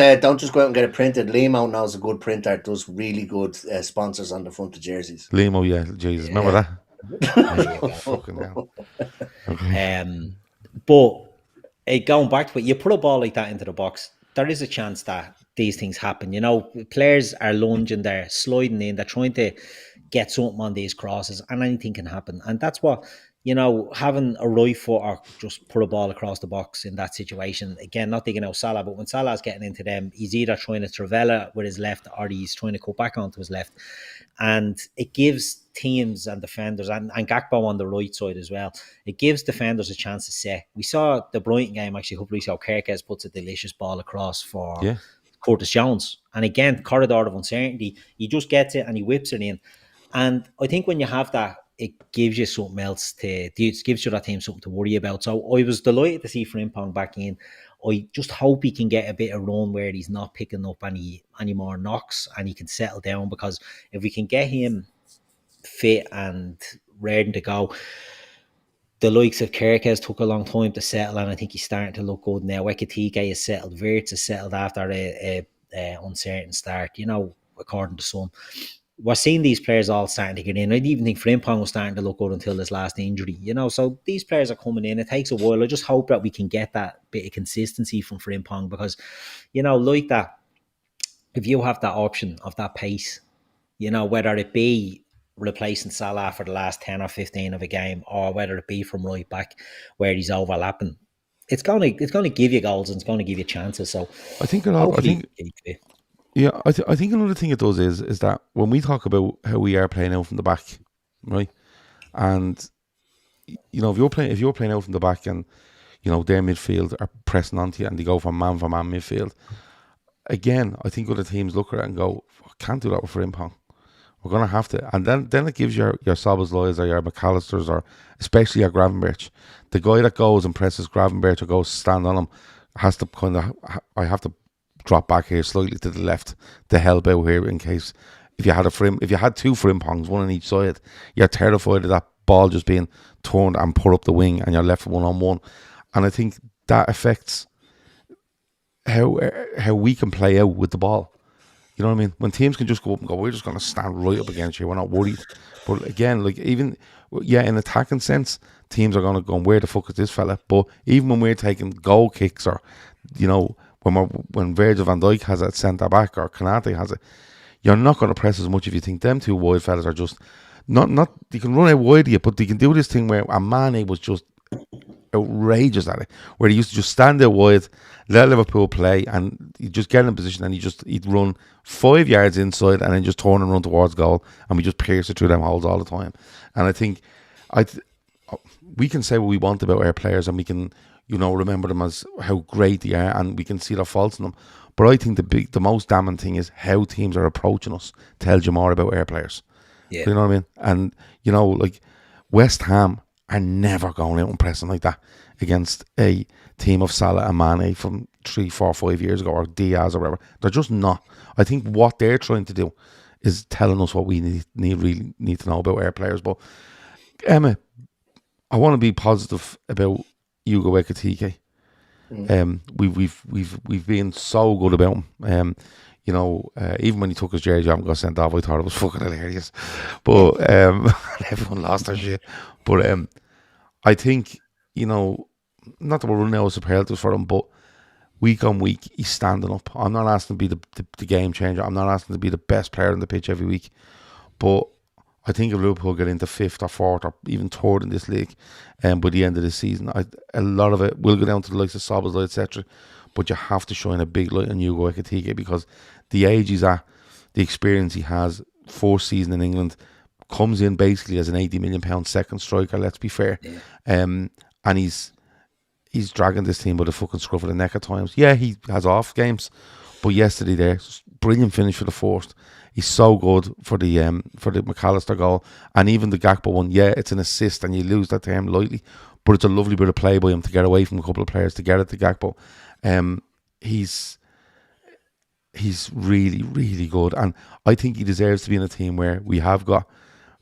go out and get it printed. Limo now is a good printer. It does really good sponsors on the front of jerseys. Limo, Jesus, remember that? Fucking hell. Okay. But going back to it, you put a ball like that into the box, there is a chance that these things happen. You know, players are lunging, they're sliding in, they're trying to get something on these crosses, and anything can happen. And that's what, you know, having a right foot or just put a ball across the box in that situation. Again, not digging out Salah, but when Salah's getting into them, he's either trying to Travella with his left or he's trying to cut back onto his left. And it gives teams and defenders, and Gakpo on the right side as well, it gives defenders a chance to set. We saw the Brighton game actually a couple of weeks ago. Kerkez puts a delicious ball across for Curtis Jones. And again, corridor of uncertainty. He just gets it and he whips it in. And I think when you have that, it gives you something else it gives you that team something to worry about. So I was delighted to see Frimpong back in. I just hope he can get a bit of run where he's not picking up any more knocks and he can settle down, because if we can get him fit and ready to go, the likes of Kerkez took a long time to settle, and I think he's starting to look good now. Ekitike is settled. Wirtz is settled after a uncertain start, you know, according to some. We're seeing these players all starting to get in. I didn't even think Frimpong was starting to look good until his last injury, you know. So these players are coming in. It takes a while. I just hope that we can get that bit of consistency from Frimpong, because, you know, like that, if you have that option of that pace, you know, whether it be replacing Salah for the last 10 or 15 of a game, or whether it be from right back where he's overlapping, it's going to give you goals and it's going to give you chances. So I think another thing it does is that when we talk about how we are playing out from the back, right? And you know, if you're playing out from the back and, you know, their midfield are pressing onto you and they go for man midfield, again, I think other teams look at it and go, I can't do that with Frimpong. We're going to have to. And then it gives your Szoboszlais or your McAllisters, or especially your Gravenberch. The guy that goes and presses Gravenberch or goes stand on him has to I have to drop back here slightly to the left to help out here, in case if you had two Frimpongs, one on each side, you're terrified of that ball just being turned and put up the wing and you're left 1-on-1. And I think that affects how we can play out with the ball. You know what I mean? When teams can just go up and go, we're just going to stand right up against you, we're not worried. But again, like, even, in attacking sense, teams are going to go, where the fuck is this fella? But even when we're taking goal kicks, or, you know, when Virgil van Dijk has it centre back, or Konate has it, you're not going to press as much if you think them two wide fellas are just not. They can run out wide of you, but they can do this thing where a Mane was just outrageous at it, where he used to just stand there wide, let Liverpool play, and he'd just get in position, and he'd run 5 yards inside, and then just turn and run towards goal, and we just pierce it through them holes all the time. And I think we can say what we want about our players, and we can, remember them as how great they are, and we can see their faults in them. But I think the most damning thing is how teams are approaching us tells you more about our players. Yeah. You know what I mean? And, like West Ham are never going out and pressing like that against a team of Salah and Mane from 3, 4, 5 years ago, or Diaz or whatever. They're just not. I think what they're trying to do is telling us what we really need to know about our players. But Emmet, I want to be positive about Hugo Ekitike. We've been so good about him. Even when he took his jersey off and got sent off, I thought it was fucking hilarious. But everyone lost their shit. But I think, not that we're running out of superlatives for him, but week on week, he's standing up. I'm not asking to be the game changer. I'm not asking to be the best player on the pitch every week. But I think if Liverpool get into 5th or 4th or even 3rd in this league, by the end of the season, a lot of it will go down to the likes of Szoboszlai, etc. But you have to shine a big light on Hugo Ekitike, because the age he's at, the experience he has, 4th season in England, comes in basically as an £80 million second striker, let's be fair. Yeah. And he's dragging this team by the fucking scruff of the neck at times. Yeah, he has off games, but yesterday there, brilliant finish for the 4th. He's so good for the McAllister goal, and even the Gakpo one. Yeah, it's an assist, and you lose that to him lightly, but it's a lovely bit of play by him to get away from a couple of players to get it to Gakpo. He's really, really good, and I think he deserves to be in a team where we have got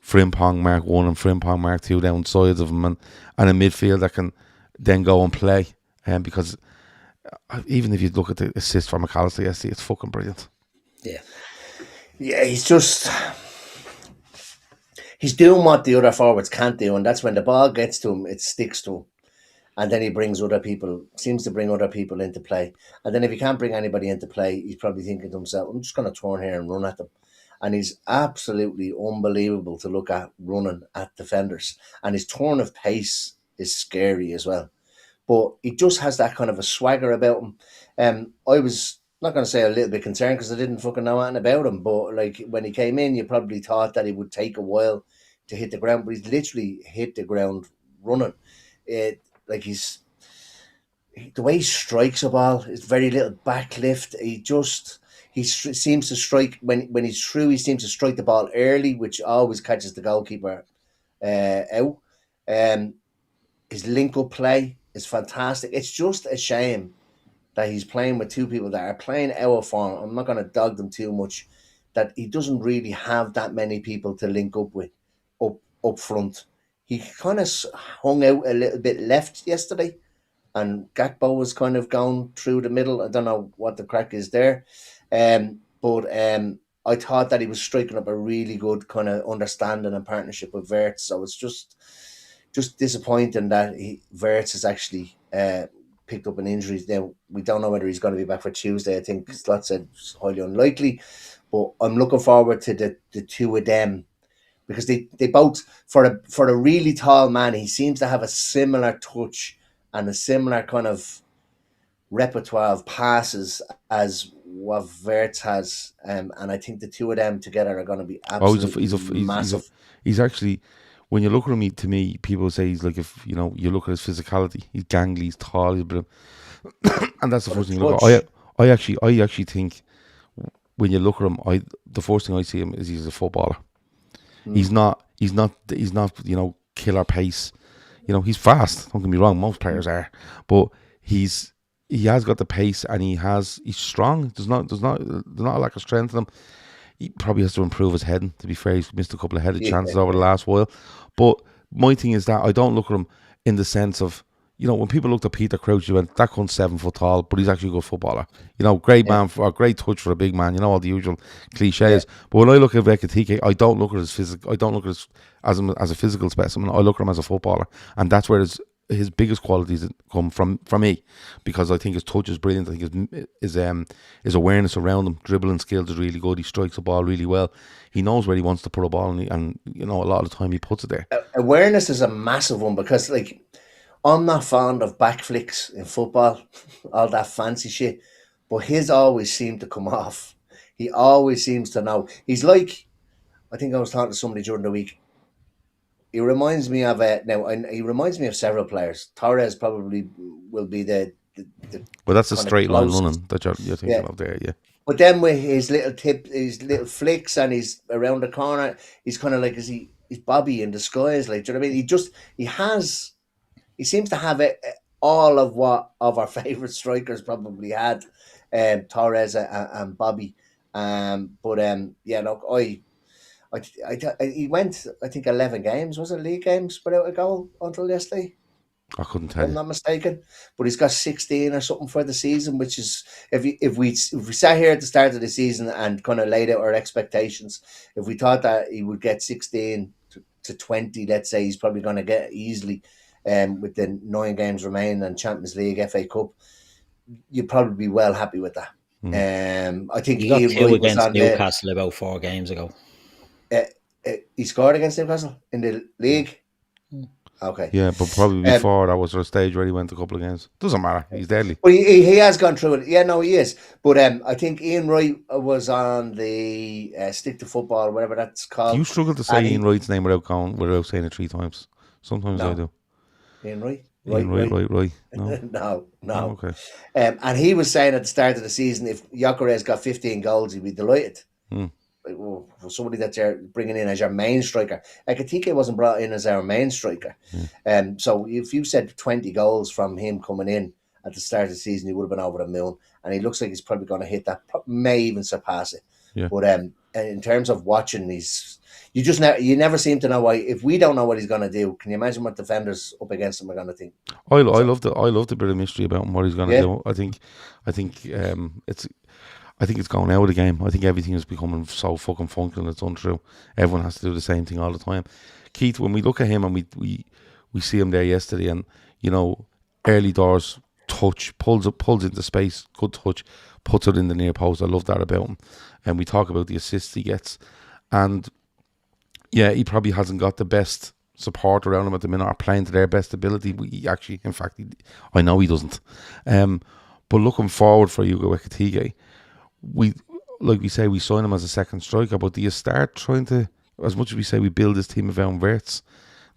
Frimpong Mark 1 and Frimpong Mark 2 down sides of him, and a midfield that can then go and play. Because even if you look at the assist from McAllister yesterday, it's fucking brilliant. Yeah. Yeah, he's doing what the other forwards can't do, and that's when the ball gets to him, it sticks to him. And then he seems to bring other people into play. And then if he can't bring anybody into play, he's probably thinking to himself, I'm just going to turn here and run at them. And he's absolutely unbelievable to look at running at defenders. And his turn of pace is scary as well. But he just has that kind of a swagger about him. I was not going to say a little bit concerned because I didn't fucking know anything about him. But like when he came in, you probably thought that he would take a while to hit the ground. But he's literally hit the ground running. The way he strikes a ball is very little backlift. He seems to strike when he's through. He seems to strike the ball early, which always catches the goalkeeper out. His link-up play is fantastic. It's just a shame that he's playing with two people that are playing out of form. I'm not going to dog them too much. That he doesn't really have that many people to link up with up front. He kind of hung out a little bit left yesterday, and Gakpo was kind of going through the middle. I don't know what the crack is there. But I thought that he was striking up a really good kind of understanding and partnership with Wirtz. So it's just disappointing that Wirtz has actually picked up an injury. Now, we don't know whether he's going to be back for Tuesday. I think Slot said it's highly unlikely. But I'm looking forward to the two of them, because they both, for a really tall man, he seems to have a similar touch and a similar kind of repertoire of passes as what Wirtz has, and I think the two of them together are going to be absolutely massive. He's actually, when you look at him, to me, people say he's like, if you look at his physicality, he's gangly, he's tall, he's brilliant. And that's the first thing you look at. I actually think when you look at him, the first thing I see him is he's a footballer. He's not killer pace. He's fast. Don't get me wrong, most players are, but he has got the pace, and he's strong. There's not a lack of strength in him. He probably has to improve his heading. To be fair, he's missed a couple of headed chances over the last while. But my thing is that I don't look at him in the sense of, when people looked at Peter Crouch, you went, that cunt's 7 foot tall, but he's actually a good footballer. Great man, or great touch for a big man. All the usual cliches. Yeah. But when I look at Ekitike, I don't look at his physical. I don't look at him as a physical specimen. I look at him as a footballer, and that's where his biggest qualities come from me, because I think his touch is brilliant. I think his awareness around him, dribbling skills is really good. He strikes the ball really well. He knows where he wants to put a ball, and a lot of the time he puts it there. Awareness is a massive one, because I'm not fond of back flicks in football, all that fancy shit, but his always seem to come off. He always seems to know. He's like, I think I was talking to somebody during the week. He reminds me of he reminds me of several players. Torres probably will be the But that's a kind of straight line closest. running that you're thinking Yeah, of there, yeah. but then with his little his little flicks, and he's around the corner, he's kind of like he's Bobby in disguise. Like, do you know what I mean? He seems to have all of what of our favorite strikers probably had, Torres and Bobby. Yeah, look, he went, I think, 11 games, was it, league games without a goal until yesterday, I couldn't if tell I'm you. not mistaken. But he's got 16 or something for the season, which is, if we sat here at the start of the season and kind of laid out our expectations, if we thought that he would get 16 to 20, let's say, he's probably going to get easily, with the 9 games remaining and Champions League, FA Cup, you'd probably be well happy with that. Mm. I think He got Ian two Wright was against on the. Newcastle about 4 games ago. Uh, he scored against Newcastle in the league. Okay. Yeah, but probably Um, before that was there a stage where he went a couple of games. Doesn't matter. He's deadly. But he has gone through it. Yeah, no, he is. But I think Ian Wright was on the Stick to Football, whatever that's Do you called. struggle to And say Ian Wright's name without saying it 3 times? Sometimes I no, do. Ian Wright, Ian right. Wright. No. No, Oh, no. okay. And he was saying at the start of the season, if Gyökeres got 15 goals, he'd be delighted. Hmm. Like, well, for somebody that you're bringing in as your main striker. Ekitike wasn't brought in as our main striker. So if you said 20 goals from him coming in at the start of the season, he would have been over the moon. And he looks like he's probably going to hit that, may even surpass it. Yeah. But in terms of watching these, you never seem to know why. If we don't know what he's going to do, can you imagine what defenders up against him are going to think? I love the bit of mystery about him, what he's going to Yeah. do. I think it's going out of the game. I think everything is becoming so fucking funky and it's untrue. Everyone has to do the same thing all the time. Keith, when we look at him and we see him there yesterday, and early doors touch, pulls into space, good touch, puts it in the near post. I love that about him. And we talk about the assists he gets, and yeah, he probably hasn't got the best support around him at the minute, or playing to their best ability. I know he doesn't. But looking forward for Hugo Ekitike, like we say, we sign him as a second striker, but do you start trying to, as much as we say we build this team around Wirtz,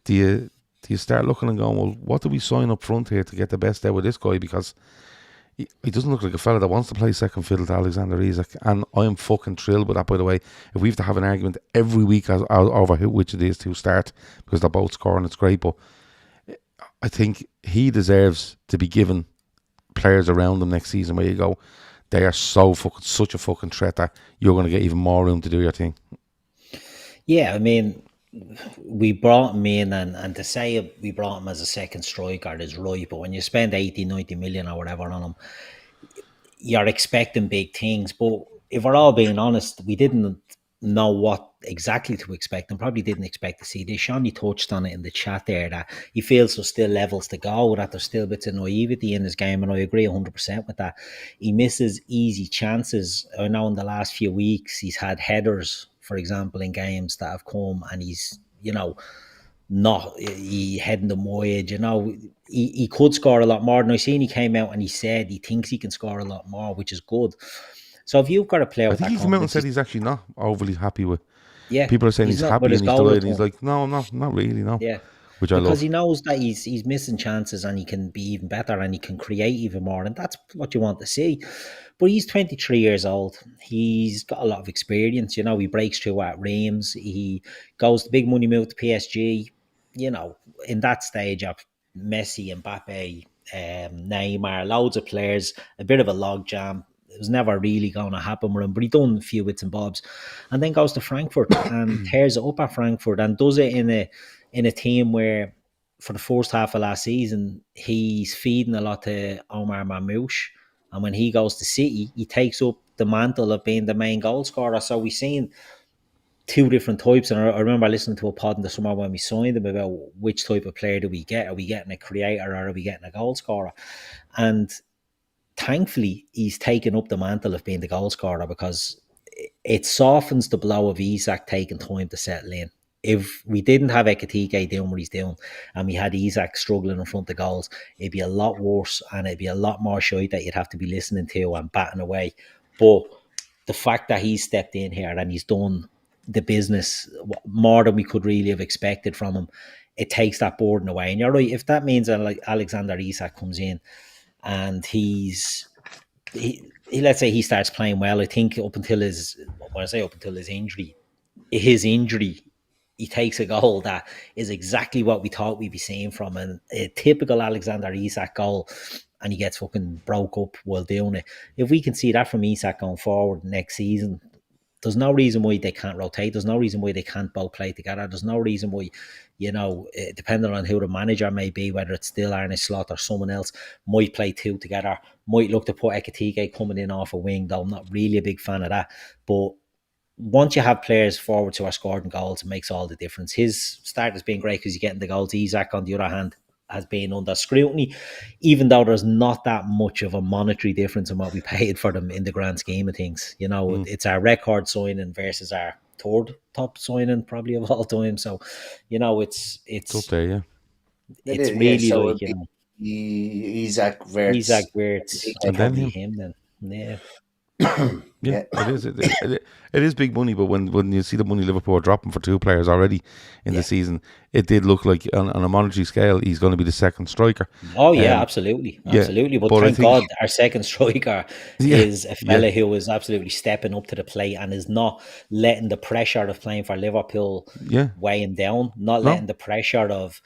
do you start looking and going, well, what do we sign up front here to get the best out of this guy? Because he doesn't look like a fella that wants to play second fiddle to Alexander Isak, and I am fucking thrilled with that, by the way. If we have to have an argument every week over which of these two start, because they're both scoring, it's great, but I think he deserves to be given players around him next season where you go, they are such a fucking threat that you're going to get even more room to do your thing. Yeah, I mean, we brought him in, and to say we brought him as a second striker is right, but when you spend 80, 90 million or whatever on him, you're expecting big things. But if we're all being honest, we didn't know what exactly to expect, and probably didn't expect to see this. Shawnee touched on it in the chat there, that he feels there's still levels to go, that there's still bits of naivety in his game, and I agree 100% with that. He misses easy chances. I know in the last few weeks he's had headers, for example, in games that have come, and he's, not he heading them wide. He could score a lot more. And I seen he came out and he said he thinks he can score a lot more, which is good. So if you've got a player I with think that he came out and confidence, said he's actually not overly happy with. yeah, People are saying he's not, happy but his and he's goal delighted. And he's return, like, no, not really, no. yeah, Which I because love. he knows that he's missing chances and he can be even better and he can create even more, and that's what you want to see. But he's 23 years old. He's got a lot of experience. He breaks through at Reims. He goes the big money move to PSG. In that stage of Messi, Mbappe, Neymar, loads of players, a bit of a logjam. It was never really going to happen with him, but he done a few bits and bobs, and then goes to Frankfurt and tears it up at Frankfurt and does it in a team where, for the first half of last season, he's feeding a lot to Omar Mamouche, and when he goes to City, he takes up the mantle of being the main goal scorer. So we've seen two different types, and I remember listening to a pod in the summer when we signed him about which type of player do we get? Are we getting a creator or are we getting a goal scorer? And thankfully, he's taken up the mantle of being the goal scorer, because it softens the blow of Isak taking time to settle in. if we didn't have Ekitike doing what he's doing and we had Isaac struggling in front of goals, it'd be a lot worse and it'd be a lot more shite that you'd have to be listening to and batting away. But the fact that he's stepped in here and he's done the business more than we could really have expected from him, it takes that burden away. And you're right, if that means that like Alexander Isak comes in and he let's say he starts playing well, I think up until his injury, he takes a goal that is exactly what we thought we'd be seeing from a typical Alexander Isak goal, and he gets fucking broke up while doing it. If we can see that from Isak going forward next season, there's no reason why they can't rotate. There's no reason why they can't both play together. There's no reason why, depending on who the manager may be, whether it's still Arne Slot or someone else, might play two together, might look to put Ekitike coming in off a wing, though I'm not really a big fan of that. But once you have players forwards who are scoring goals, it makes all the difference. His start has been great because he's getting the goals. Isak, on the other hand, has been under scrutiny, even though there's not that much of a monetary difference in what we paid for them in the grand scheme of things. It's our record signing versus our third top signing probably of all time. So, It's up there, yeah. It it's is, yeah. really So like, it'd be Isaac, Isaac Wirtz, Wirtz And and then probably him. him then. Yeah. Yeah, it is. It is big money, but when you see the money Liverpool are dropping for two players already in the season, it did look like on a monetary scale he's going to be the second striker. Oh yeah, absolutely. But I thank think God our second striker yeah, is a yeah, fella who is absolutely stepping up to the plate and is not letting the pressure of playing for Liverpool yeah. weigh him down, not letting No, the pressure of,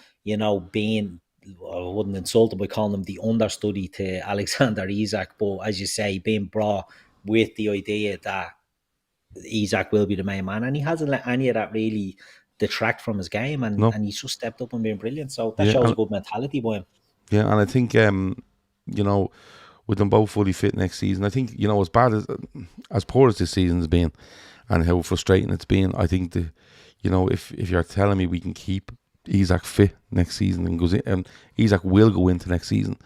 being, I wouldn't insult him by calling him the understudy to Alexander Isak, but as you say, being brought with the idea that Isak will be the main man, and he hasn't let any of that really detract from his game, and, no, and he's just stepped up and been brilliant. So that yeah, shows a good mentality by him. yeah, and I think you know, with them both fully fit next season, I think as bad as poor as this season's been, and how frustrating it's been, I think if you're telling me we can keep Isak fit next season and goes in, and Isak will go into next season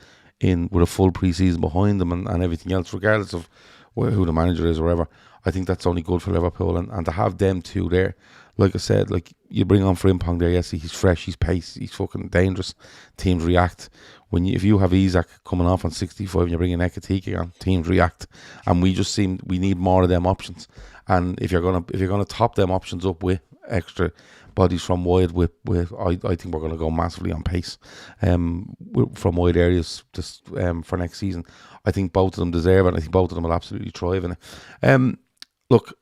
in with a full pre-season behind them and everything else, regardless of who the manager is or whatever, I think that's only good for Liverpool, and to have them two there, like I said, like you bring on Frimpong there, yes, he's fresh, he's pace, he's fucking dangerous. Teams react if you have Isak coming off on 65 and you're bringing Ekitike on, teams react, and we need more of them options. And if you're gonna top them options up with extra bodies from wide, I think we're going to go massively on pace from wide areas just for next season. I think both of them deserve it. I think both of them will absolutely thrive in it. Look,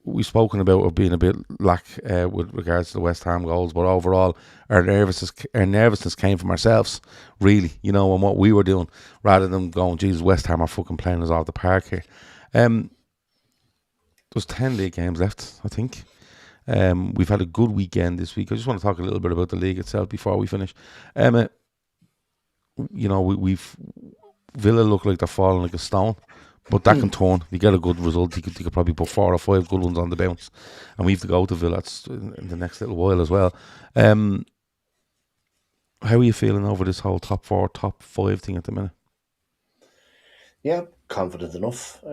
we've spoken about being a bit lack with regards to the West Ham goals, but overall our nervousness came from ourselves, really, and what we were doing, rather than going, Jesus, West Ham are fucking playing us off the park here. There's 10 league games left, I think. We've had a good weekend this week. I just want to talk a little bit about the league itself before we finish. Emmet, we've Villa look like they're falling like a stone, but that can turn. You get a good result, you could probably put 4 or 5 good ones on the bounce, and we have to go to Villa in the next little while as well. How are you feeling over this whole top 4, top 5 thing at the minute? Yeah, confident enough.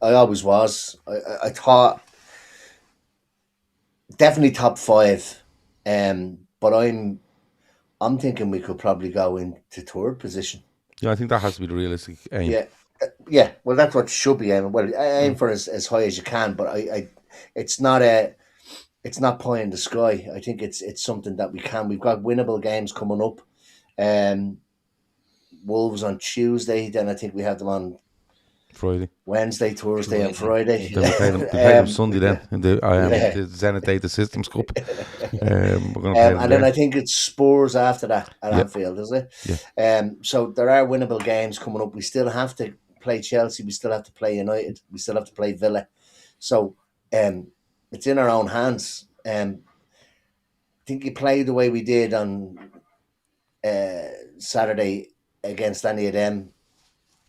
I always was. I thought definitely top 5, but I'm thinking we could probably go into third position. Yeah, I think that has to be the realistic aim. Yeah. Well, that's what should be aiming. Well, aim for as high as you can, but it's not pie in the sky. I think it's something that we can. We've got winnable games coming up. Wolves on Tuesday. Then I think we have them on Friday, Wednesday, Thursday, and Friday. Then we play them Sunday. Then in the Zenit Data Systems Cup. We're going to play them and then I think it's Spurs after that at Anfield, is it? Yeah. So there are winnable games coming up. We still have to play Chelsea. We still have to play United. We still have to play Villa. So it's in our own hands. I think you play the way we did on Saturday against any of them,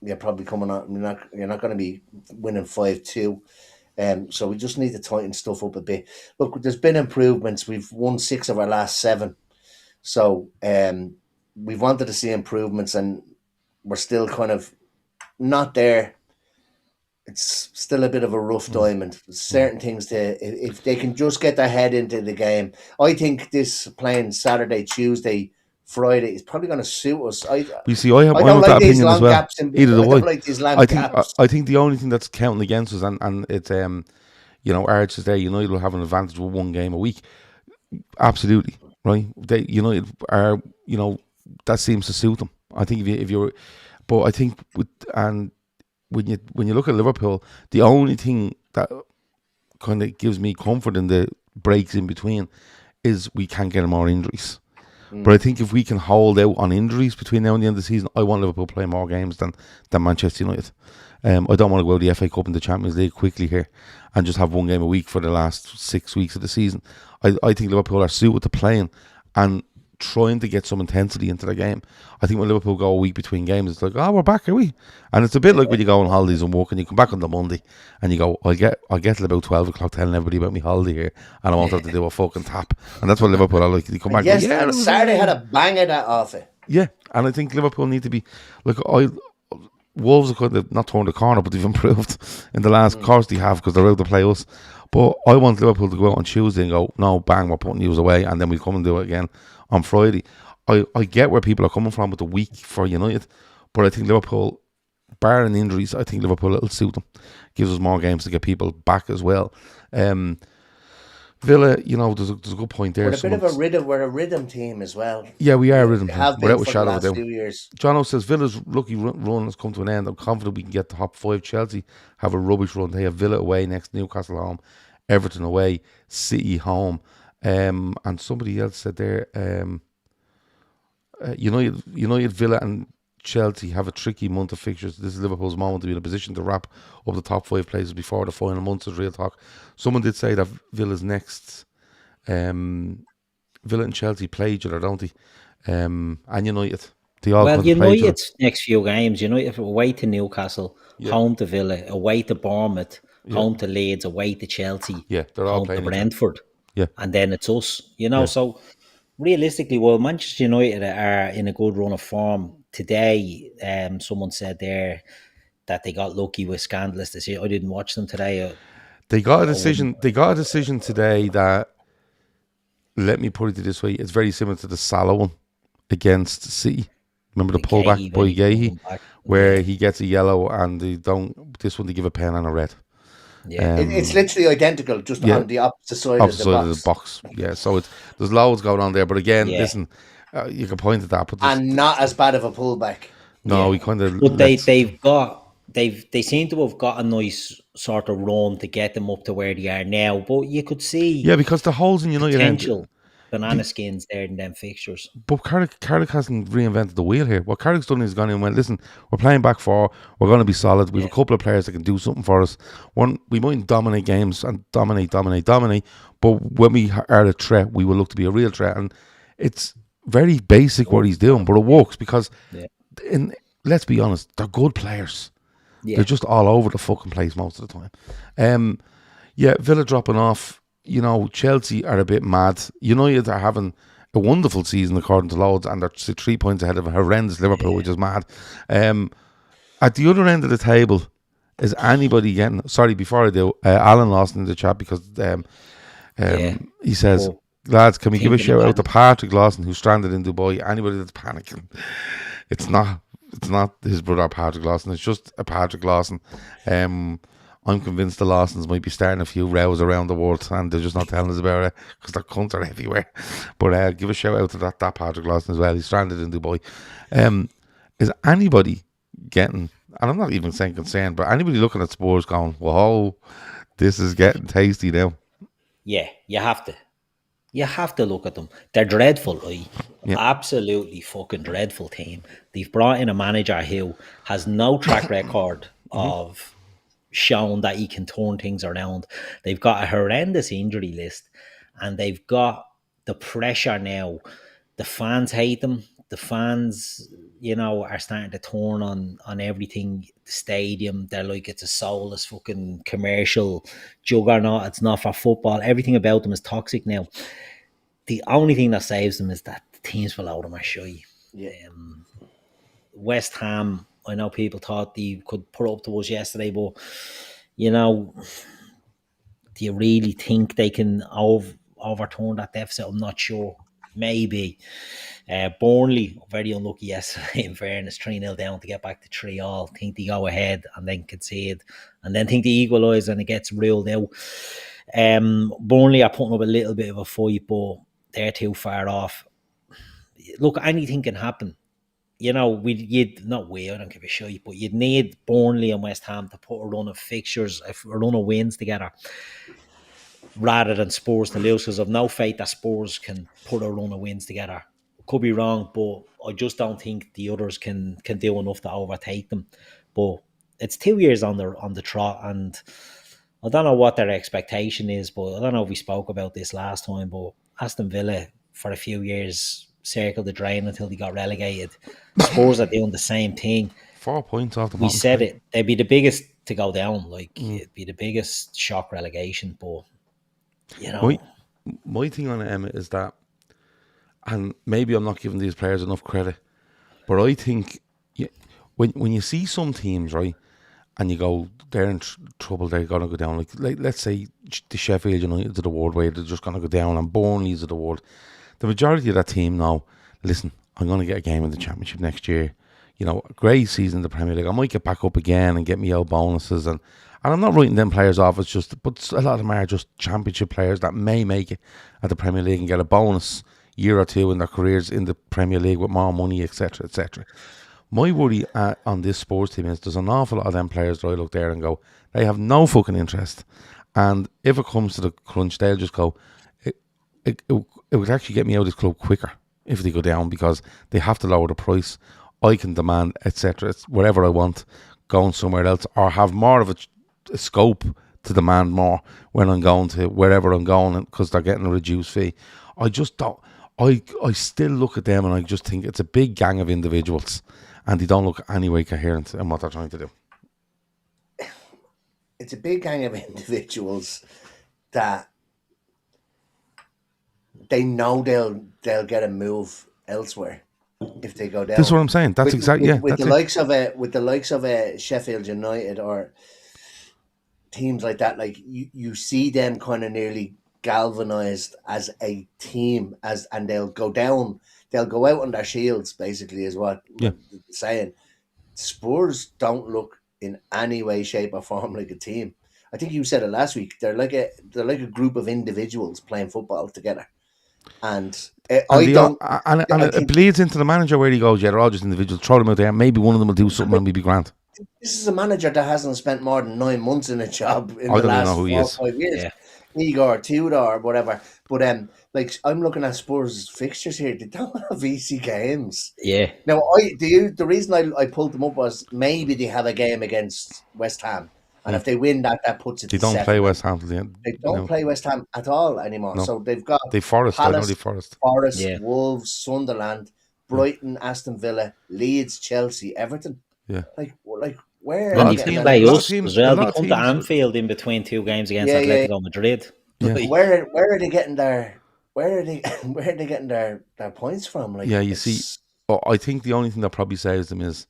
you're probably coming on. You're not going to be winning 5-2. So we just need to tighten stuff up a bit. Look, there's been improvements. We've won 6 of our last 7. So we've wanted to see improvements, and we're still kind of not there it's still a bit of a rough diamond. Certain things if they can just get their head into the game. I think this playing Saturday, Tuesday, Friday is probably going to suit us. You see, I'm I don't of like that these opinion as long well. gaps in. Either I do I. don't like these long gaps. I think the only thing that's counting against us, and it's Arch is there. United will have an advantage with one game a week. Absolutely, right? They United are that seems to suit them. I think if you're, but I think when you look at Liverpool, the only thing that kind of gives me comfort in the breaks in between is we can't get more injuries. But I think if we can hold out on injuries between now and the end of the season, I want Liverpool playing more games than Manchester United. I don't want to go to the FA Cup and the Champions League quickly here and just have one game a week for the last 6 weeks of the season. I think Liverpool are suited to playing and trying to get some intensity into the game. I think when Liverpool go a week between games, it's like, oh, we're back, are we? And it's a bit like when you go on holidays and work and you come back on the Monday and you go, I'll get till about 12 o'clock telling everybody about my holiday here and I won't have to do a fucking tap. And that's what Liverpool are like. They come back Yes, and go, and Saturday had a bang of that off it. yeah, and I think Liverpool need to be like Wolves have kind of not turned the corner, but they've improved in the last. Of course, they have because they're out to play us. But I want Liverpool to go out on Tuesday and go, no, bang, we're putting you away, and then we come and do it again on Friday. I get where people are coming from with the week for United, but I think Liverpool, barring injuries, I think Liverpool it'll suit them. Gives us more games to get people back as well. Villa, there's a good point there. We're a bit of a rhythm. We're a rhythm team as well. Yeah, we are a rhythm Have team, been without a for the shadow of a last doubt. few years. Jono says Villa's lucky run has come to an end. I'm confident we can get the top 5. Chelsea have a rubbish run. They have Villa away next, Newcastle home, Everton away, City home. And somebody else said there, United, Villa and Chelsea have a tricky month of fixtures. This is Liverpool's moment to be in a position to wrap up the top 5 places before the final months of real talk. Someone did say that Villa's next, Villa and Chelsea play each other, don't they? And United. They all Well, play each other. United's next few games, United away to Newcastle, home to Villa, away to Bournemouth, home to Leeds, away to Chelsea, they're all home playing to each other. Brentford, Yeah. and then it's us. So realistically, well, Manchester United are in a good run of form today. Someone said there that they got lucky with scandalous decision. I didn't watch them today. They got a decision. They got a decision today that, let me put it this way, it's very similar to the Salah one against City. Remember the pullback by Gahey, where he gets a yellow and they don't. This one they give a pen and a red. Yeah, It's literally identical, just on the opposite side of the box. Yeah, so there's loads going on there. But again, listen, you can point at that, but and not as bad of a pullback. No, we kind of. But they seem to have got a nice sort of run to get them up to where they are now. But you could see, because the holes in United potential banana skins there in them fixtures. But Carrick hasn't reinvented the wheel here. What Carrick's done is gone in and went, listen, we're playing back 4, we're going to be solid. We have a couple of players that can do something for us. We mightn't dominate games and dominate, but when we are a threat, we will look to be a real threat. And it's very basic what he's doing, but it works because, let's be honest, they're good players. They're just all over the fucking place most of the time. Villa dropping off. Chelsea are a bit mad. United are having a wonderful season according to loads, and they're 3 points ahead of a horrendous Liverpool, which is mad. At the other end of the table, is anybody getting? Sorry, before I do, Alan lost in the chat because he says, lads, can we give a shout out to Patrick Lawson, who's stranded in Dubai? Anybody that's panicking, it's not his brother Patrick Lawson. It's just a Patrick Lawson. I'm convinced the Lawsons might be starting a few rows around the world and they're just not telling us about it because their cunts are everywhere. But give a shout out to that Patrick Lawson as well. He's stranded in Dubai. Is anybody getting, and I'm not even saying concerned, but anybody looking at Spurs going, whoa, this is getting tasty now? Yeah, you have to. You have to look at them. They're dreadful, right? Absolutely fucking dreadful team. They've brought in a manager who has no track record of shown that he can turn things around. They've got a horrendous injury list and they've got the pressure now. The fans hate them. The fans, are starting to turn on everything. The stadium, they're like, it's a soulless fucking commercial juggernaut. It's not for football. Everything about them is toxic now. The only thing that saves them is that the teams below them are shy. Yeah. West Ham, I know people thought they could put up to us yesterday, but you know, do you really think they can overturn that deficit? I'm not sure. Maybe. Burnley, very unlucky yesterday, in fairness, 3-0 down to get back to 3-all. Think they go ahead and then concede, and then think they equalise and it gets ruled out. Burnley are putting up a little bit of a fight, but they're too far off. Look, anything can happen. You know, I don't give a shit, but you'd need Burnley and West Ham to put a run of fixtures, a run of wins together, rather than Spurs to lose, because I've no faith that Spurs can put a run of wins together. Could be wrong, but I just don't think the others can do enough to overtake them. But it's 2 years on the trot, and I don't know what their expectation is, but I don't know if we spoke about this last time, but Aston Villa for a few years circled the drain until they got relegated. Spurs are doing the same thing. 4 points off the We bottom said three. it. They'd be the biggest to go down. It'd be the biggest shock relegation, but you know. My thing on it, Emmet, is that, and maybe I'm not giving these players enough credit, but I think when you see some teams, right, and you go, they're in trouble, they're going to go down, like let's say the Sheffield United of the world, where they're just going to go down, and Burnley's of the world, the majority of that team now, listen, I'm going to get a game in the Championship next year. You know, a great season in the Premier League. I might get back up again and get me out bonuses, and I'm not writing them players off. It's just, but a lot of them are just Championship players that may make it at the Premier League and get a bonus year or two in their careers in the Premier League with more money, etc., etc. My worry on this sports team is there's an awful lot of them players that I look there and go, they have no fucking interest, and if it comes to the crunch, they'll just go, it would actually get me out of this club quicker if they go down, because they have to lower the price. I can demand, etc., wherever I want, going somewhere else, or have more of a scope to demand more when I'm going to wherever I'm going, because they're getting a reduced fee. I just don't. I still look at them and I just think it's a big gang of individuals, and they don't look any way coherent in what they're trying to do. It's a big gang of individuals that they know they'll get a move elsewhere if they go down. That's what I'm saying. That's exactly with the likes of a Sheffield United or teams like that. Like you see them kind of nearly galvanized as a team, and they'll go down. They'll go out on their shields, basically, is what they're saying. Spurs don't look in any way, shape, or form like a team. I think you said it last week. They're like a group of individuals playing football together. And it bleeds into the manager where he goes, yeah, they're all just individuals, throw them out there, maybe one of them will do something and we'll be grand. This is a manager that hasn't spent more than 9 months in a job in the last 4 or 5 years. Yeah. Igor, Tudor, or whatever. But like, I'm looking at Spurs' fixtures here. They don't have easy games. Yeah. Now, the reason I pulled them up was maybe they have a game against West Ham. And if they win that puts it to 7. They don't play West Ham till the end. They don't play West Ham at all anymore. No. So they've got Forest, Palace, Forest, Wolves, Sunderland, Brighton, Aston Villa, Leeds, Chelsea, Everton. Yeah. Like where? And they play us as well. They come to Anfield in between 2 games against Atletico Madrid. Yeah. Where are they getting their getting their points from? Like, yeah, you see, I think the only thing that probably saves them is,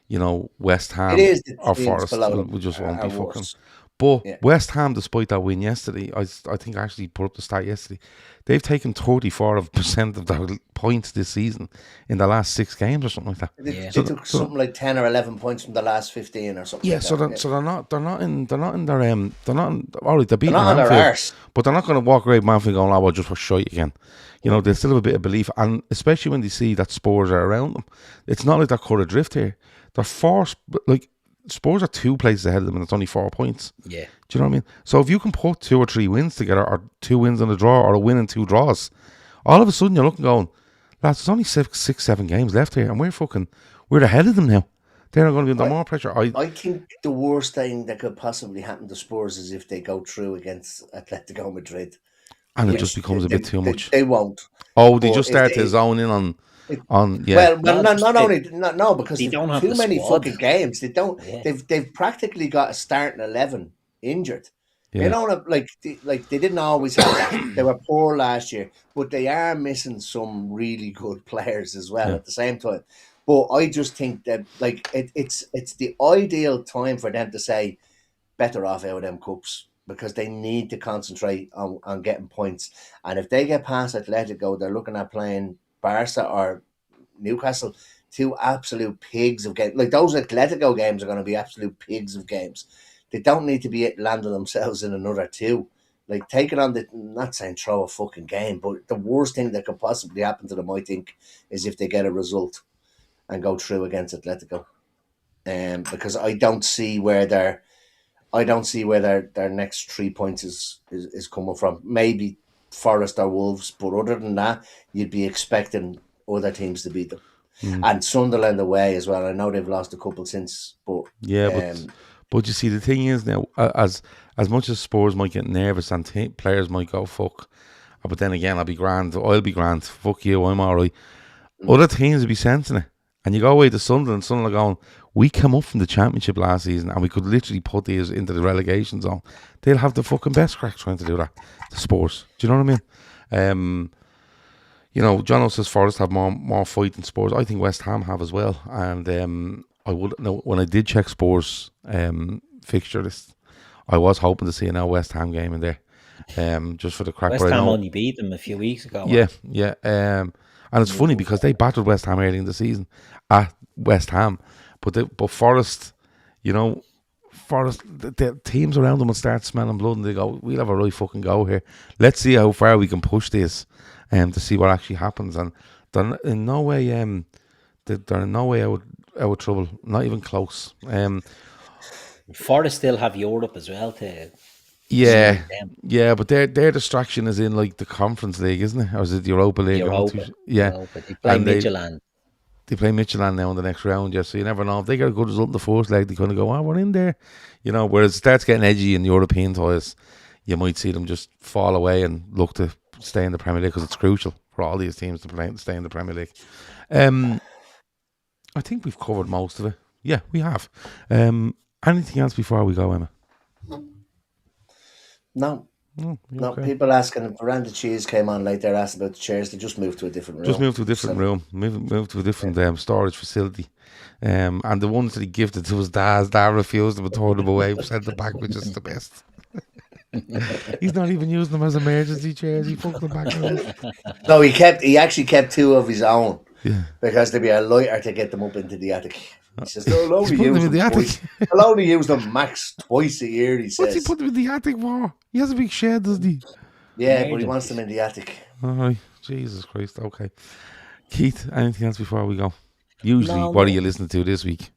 you know, West Ham or Forest will just won't be fucking. Worse. But West Ham, despite that win yesterday, I think I actually put up the stat yesterday, they've taken 34% of their points this season in the last 6 games or something like that. They took something like 10 or 11 points from the last 15 or something. Yeah, like so they're not in all right, they're beating Anfield, but they're not going to walk away from Anfield going, oh, well, just for shite again. You know, they still have a bit of belief, and especially when they see that Spurs are around them, it's not like they're caught adrift here. They're forced, like, Spurs are 2 places ahead of them and it's only 4 points. Yeah. Do you know what I mean? So if you can put 2 or 3 wins together, or 2 wins and a draw, or a win and 2 draws, all of a sudden you're looking going, lads, there's only 6-7 games left here and we're ahead of them now. They're going to be under more pressure. I think the worst thing that could possibly happen to Spurs is if they go through against Atletico Madrid. And it just becomes a bit too much. They won't. Oh, they just start to zone in on Well, because they don't have too many fucking games. They don't. Yeah. They've practically got a starting 11 injured. Yeah. They don't have they didn't always have that. They were poor last year, but they are missing some really good players as well at the same time. But I just think that like it's the ideal time for them to say better off out of them cups because they need to concentrate on getting points. And if they get past Atletico, they're looking at playing Barca or Newcastle, two absolute pigs of games. Like those Atletico games are going to be absolute pigs of games. They don't need to be landing themselves in another two. Like take it on the not saying throw a fucking game, but the worst thing that could possibly happen to them, I think, is if they get a result and go through against Atletico. Because I don't see where their next 3 points is coming from. Maybe Forest or Wolves, but other than that, you'd be expecting other teams to beat them. And Sunderland away as well. I know they've lost a couple since, but Yeah, but you see, the thing is now, as much as Spurs might get nervous and players might go fuck, but then again, I'll be grand. Fuck you, I'm all right. Other teams will be sensing it, and you go away to Sunderland. Sunderland are going, we came up from the Championship last season, and we could literally put these into the relegation zone. They'll have the fucking best crack trying to do that. The Spurs, do you know what I mean? You know, John says Forest have more fight than Spurs. I think West Ham have as well. And I would know when I did check Spurs fixture list, I was hoping to see an West Ham game in there, just for the crack. West Ham only beat them a few weeks ago. Yeah. And it's funny because they battled West Ham early in the season at West Ham, but Forest, you know, the teams around them will start smelling blood and they go, we'll have a right fucking go here. Let's see how far we can push this. To see what actually happens, and they're in no way out of trouble, not even close. Forest still have Europe as well to but their distraction is in like the Conference League, isn't it, or is it the Europa League? Europa. They play Midtjylland. They play Midtjylland now in the next round, so you never know if they get a good result in the first leg. They kind of go, we're in there, you know. Whereas it starts getting edgy in European ties, you might see them just fall away and look to stay in the Premier League because it's crucial for all these teams to stay in the Premier League. I think we've covered most of it. Yeah, we have. Anything else before we go, Emma? No. Okay. People asking if Miranda Cheese came on late. They're asking about the chairs. They just moved to a different room. Moved to a different storage facility. And the ones that he gifted to his dad refused them and threw them away, sent them back, which is the best. He's not even using them as emergency chairs. He fucked them back. No, he actually kept two of his own because they'd be a lighter to get them up into the attic. He says, I'll only use them max twice a year, he says. What's he put them in the attic for? He has a big shed, doesn't he? Yeah, but he wants them in the attic. All right. Jesus Christ. Okay. Keith, anything else before we go? Usually, what are you listening to this week?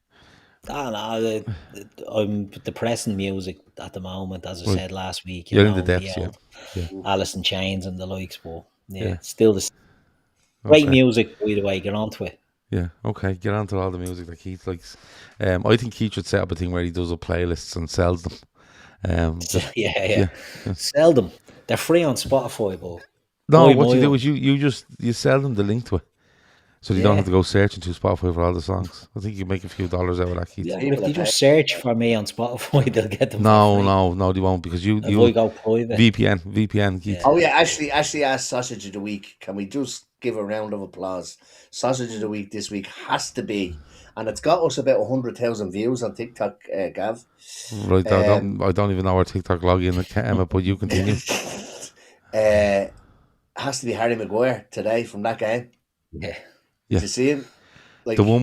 I'm depressing music at the moment, as I said last week. You're in the depths, Alice in Chains and the likes, but still the great music, by the way, get onto it. Yeah, okay, get on to all the music that Keith likes. I think Keith should set up a thing where he does up playlists and sells them. Sell them. They're free on Spotify, but what you do is you sell them the link to it. So you don't have to go searching to Spotify for all the songs. I think you make a few dollars out of that, Keith. Yeah, if they just search for me on Spotify, they'll get them. No, they won't, because you go private. VPN, Keith. Oh yeah, Ashley asked Sausage of the Week. Can we just give a round of applause? Sausage of the Week this week has to be, and it's got us about 100,000 views on TikTok, Gav. Right, I don't even know our TikTok login, Emma, but you continue. Has to be Harry Maguire today from that game. Yeah. Did you see him? Like, the one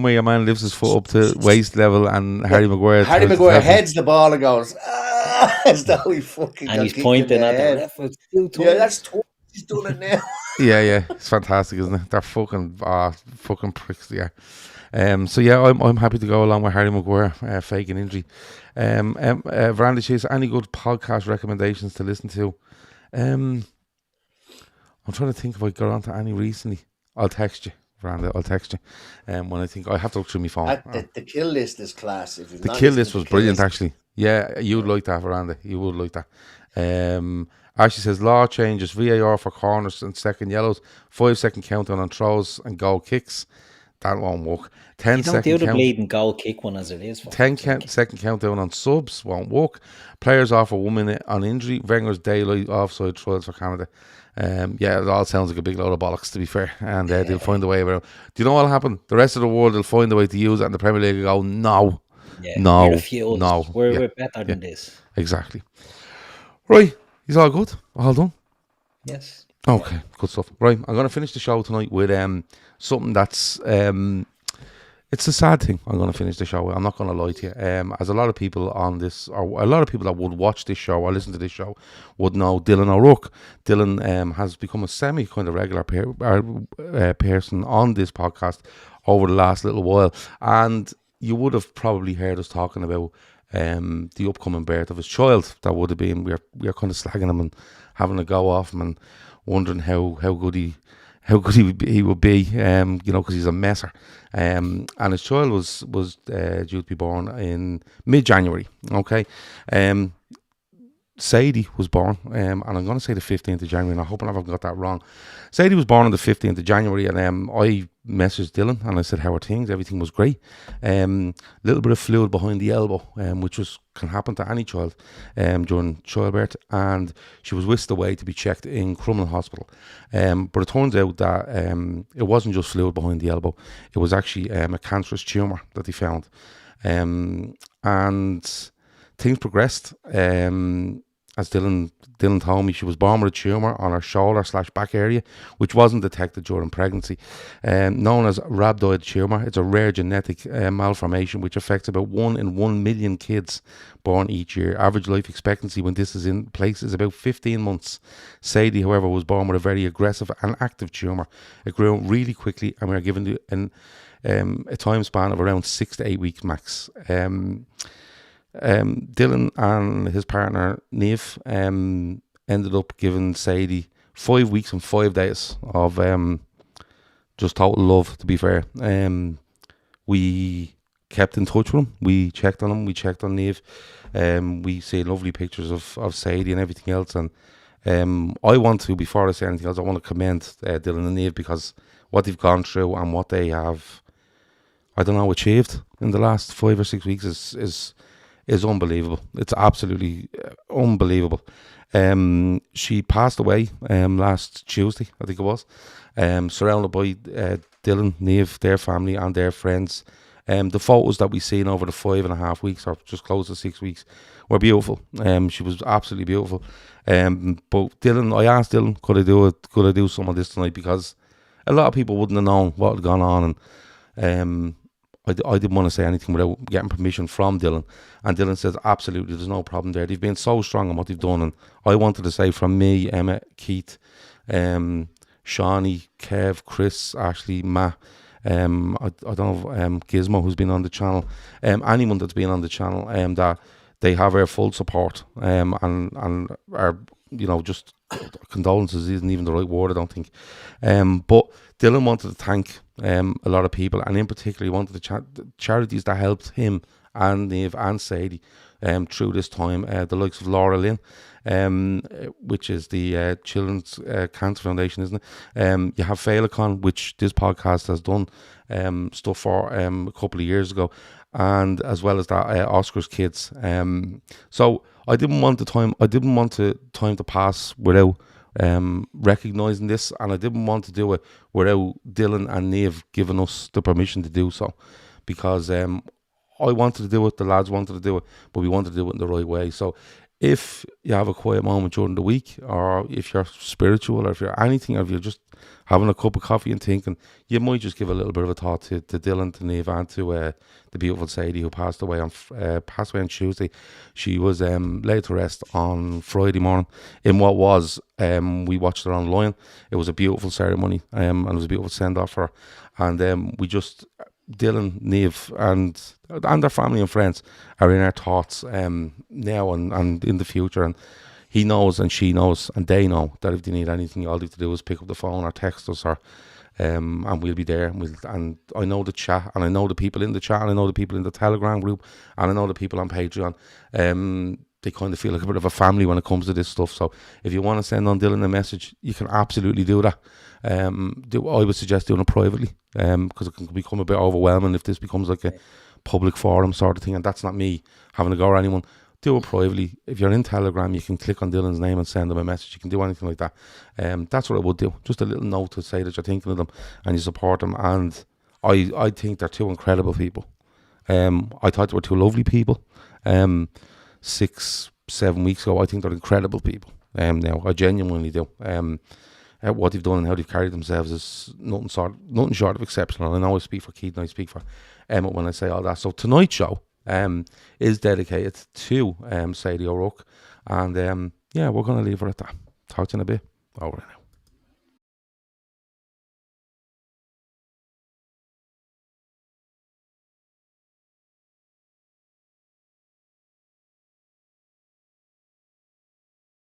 where your man lifts his foot up to waist level and Harry Maguire heads the ball and goes, as though he fucking. And he's pointing at the ref. Yeah, that's twice he's done it now. yeah, it's fantastic, isn't it? They're fucking pricks, yeah. So yeah, I'm happy to go along with Harry Maguire faking injury. Veranda Chase, any good podcast recommendations to listen to? I'm trying to think if I got onto any recently. I'll text you, Veranda. When I think I have to look through my phone. The kill list is class. The kill list was brilliant, actually. Yeah, you would like that, Veranda. You would like that. Ashley says law changes, VAR for corners and second yellows, 5 second countdown on throws and goal kicks. that won't work. You 10 don't do second the count. bleeding goal kick one as it is. For 10 fuck's sake. second countdown on subs won't work. Players offer 1 minute on injury. Wenger's daylight offside trials for Canada. Yeah, it all sounds like a big load of bollocks, to be fair. And they'll find a way around. Do you know what'll happen? The rest of the world will find a way to use it, and the Premier League will go, no, Yeah, we no, refuse. no. We're Yeah, better than this. exactly. Right, he's all good. All done. Yes. Okay, good stuff. Right, I'm going to finish the show tonight with something that's it's a sad thing. I'm going to finish the show with. I'm not going to lie to you. As a lot of people on this, or a lot of people that would watch this show or listen to this show, would know Dylan O'Rourke. Dylan has become a semi kind of regular person on this podcast over the last little while, and you would have probably heard us talking about the upcoming birth of his child. That would have been we're kind of slagging him and having a go off him and wondering how good he would be, because he's a messer. And his child was due to be born in mid-January. Okay, Sadie was born, and I'm going to say the 15th of January, and I hope I haven't got that wrong. Sadie was born on the 15th of January, and I messaged Dylan, and I said, how are things? Everything was great. Little bit of fluid behind the elbow, which can happen to any child during childbirth, and she was whisked away to be checked in Crumlin Hospital. But it turns out that it wasn't just fluid behind the elbow, it was actually a cancerous tumour that they found. And things progressed. As Dylan told me, she was born with a tumour on her shoulder/back area, which wasn't detected during pregnancy. Known as rhabdoid tumour, it's a rare genetic malformation which affects about 1 in 1 million kids born each year. Average life expectancy when this is in place is about 15 months. Sadie, however, was born with a very aggressive and active tumour. It grew really quickly, and we are given a time span of around 6 to 8 weeks max. Dylan and his partner Niamh ended up giving Sadie 5 weeks and 5 days of just total love, to be fair. We kept in touch with him. We checked on him. We checked on Niamh. We see lovely pictures of Sadie and everything else. And I want to, before I say anything else, I want to commend Dylan and Niamh, because what they've gone through and what they have, achieved in the last 5 or 6 weeks is unbelievable. It's absolutely unbelievable. She passed away last Tuesday, I think it was, surrounded by Dylan, Niamh, their family and their friends. The photos that we've seen over the 5.5 weeks, or just close to 6 weeks, were beautiful. She was absolutely beautiful. But Dylan, I asked Dylan, could I do some of this tonight, because a lot of people wouldn't have known what had gone on, and I didn't want to say anything without getting permission from Dylan. And Dylan says, absolutely, there's no problem there. They've been so strong in what they've done. And I wanted to say from me, Emmet, Keith, Shawnee, Kev, Chris, Ashley, Matt, I don't know, Gizmo, who's been on the channel, anyone that's been on the channel, that they have our full support, and our, just condolences isn't even the right word, I don't think. But Dylan wanted to thank a lot of people, and in particular he wanted the charities that helped him and Niamh and Sadie through this time, the likes of Laura Lynn, which is the Children's Cancer Foundation, isn't it? You have Féileacán, which this podcast has done stuff for a couple of years ago, and as well as that, Oscar's Kids. So I didn't want the time to pass without recognising this, and I didn't want to do it without Dylan and Niamh giving us the permission to do so, because I wanted to do it, the lads wanted to do it, but we wanted to do it in the right way. So if you have a quiet moment during the week, or if you're spiritual, or if you're anything, or if you're just having a cup of coffee and thinking, you might just give a little bit of a thought to Dylan, to Niamh, and to the beautiful Sadie, who passed away on Tuesday. She was laid to rest on Friday morning in what was, we watched her online. It was a beautiful ceremony, and it was a beautiful send-off for her. And we just, Dylan, Niamh, and their family and friends are in our thoughts now and in the future. And he knows, and she knows, and they know that if they need anything, all they have to do is pick up the phone or text us, or and we'll be there. And I know the chat, and I know the people in the chat, and I know the people in the Telegram group, and I know the people on Patreon. they kind of feel like a bit of a family when it comes to this stuff. So if you want to send on Dylan a message, you can absolutely do that. I would suggest doing it privately, because it can become a bit overwhelming if this becomes like a public forum sort of thing, and that's not me having to go at anyone. Do it privately. If you're in Telegram, you can click on Dylan's name and send him a message. You can do anything like that. That's what I would do. Just a little note to say that you're thinking of them and you support them. And I think they're two incredible people. I thought they were two lovely people 6-7 weeks ago. I think they're incredible people. Now I genuinely do. What they've done and how they've carried themselves is nothing short of exceptional. I know I speak for Keith and I speak for Emmet when I say all that. So tonight's show is dedicated to Sadie O'Rourke, and we're going to leave her at that. Talk to you in a bit. Over now.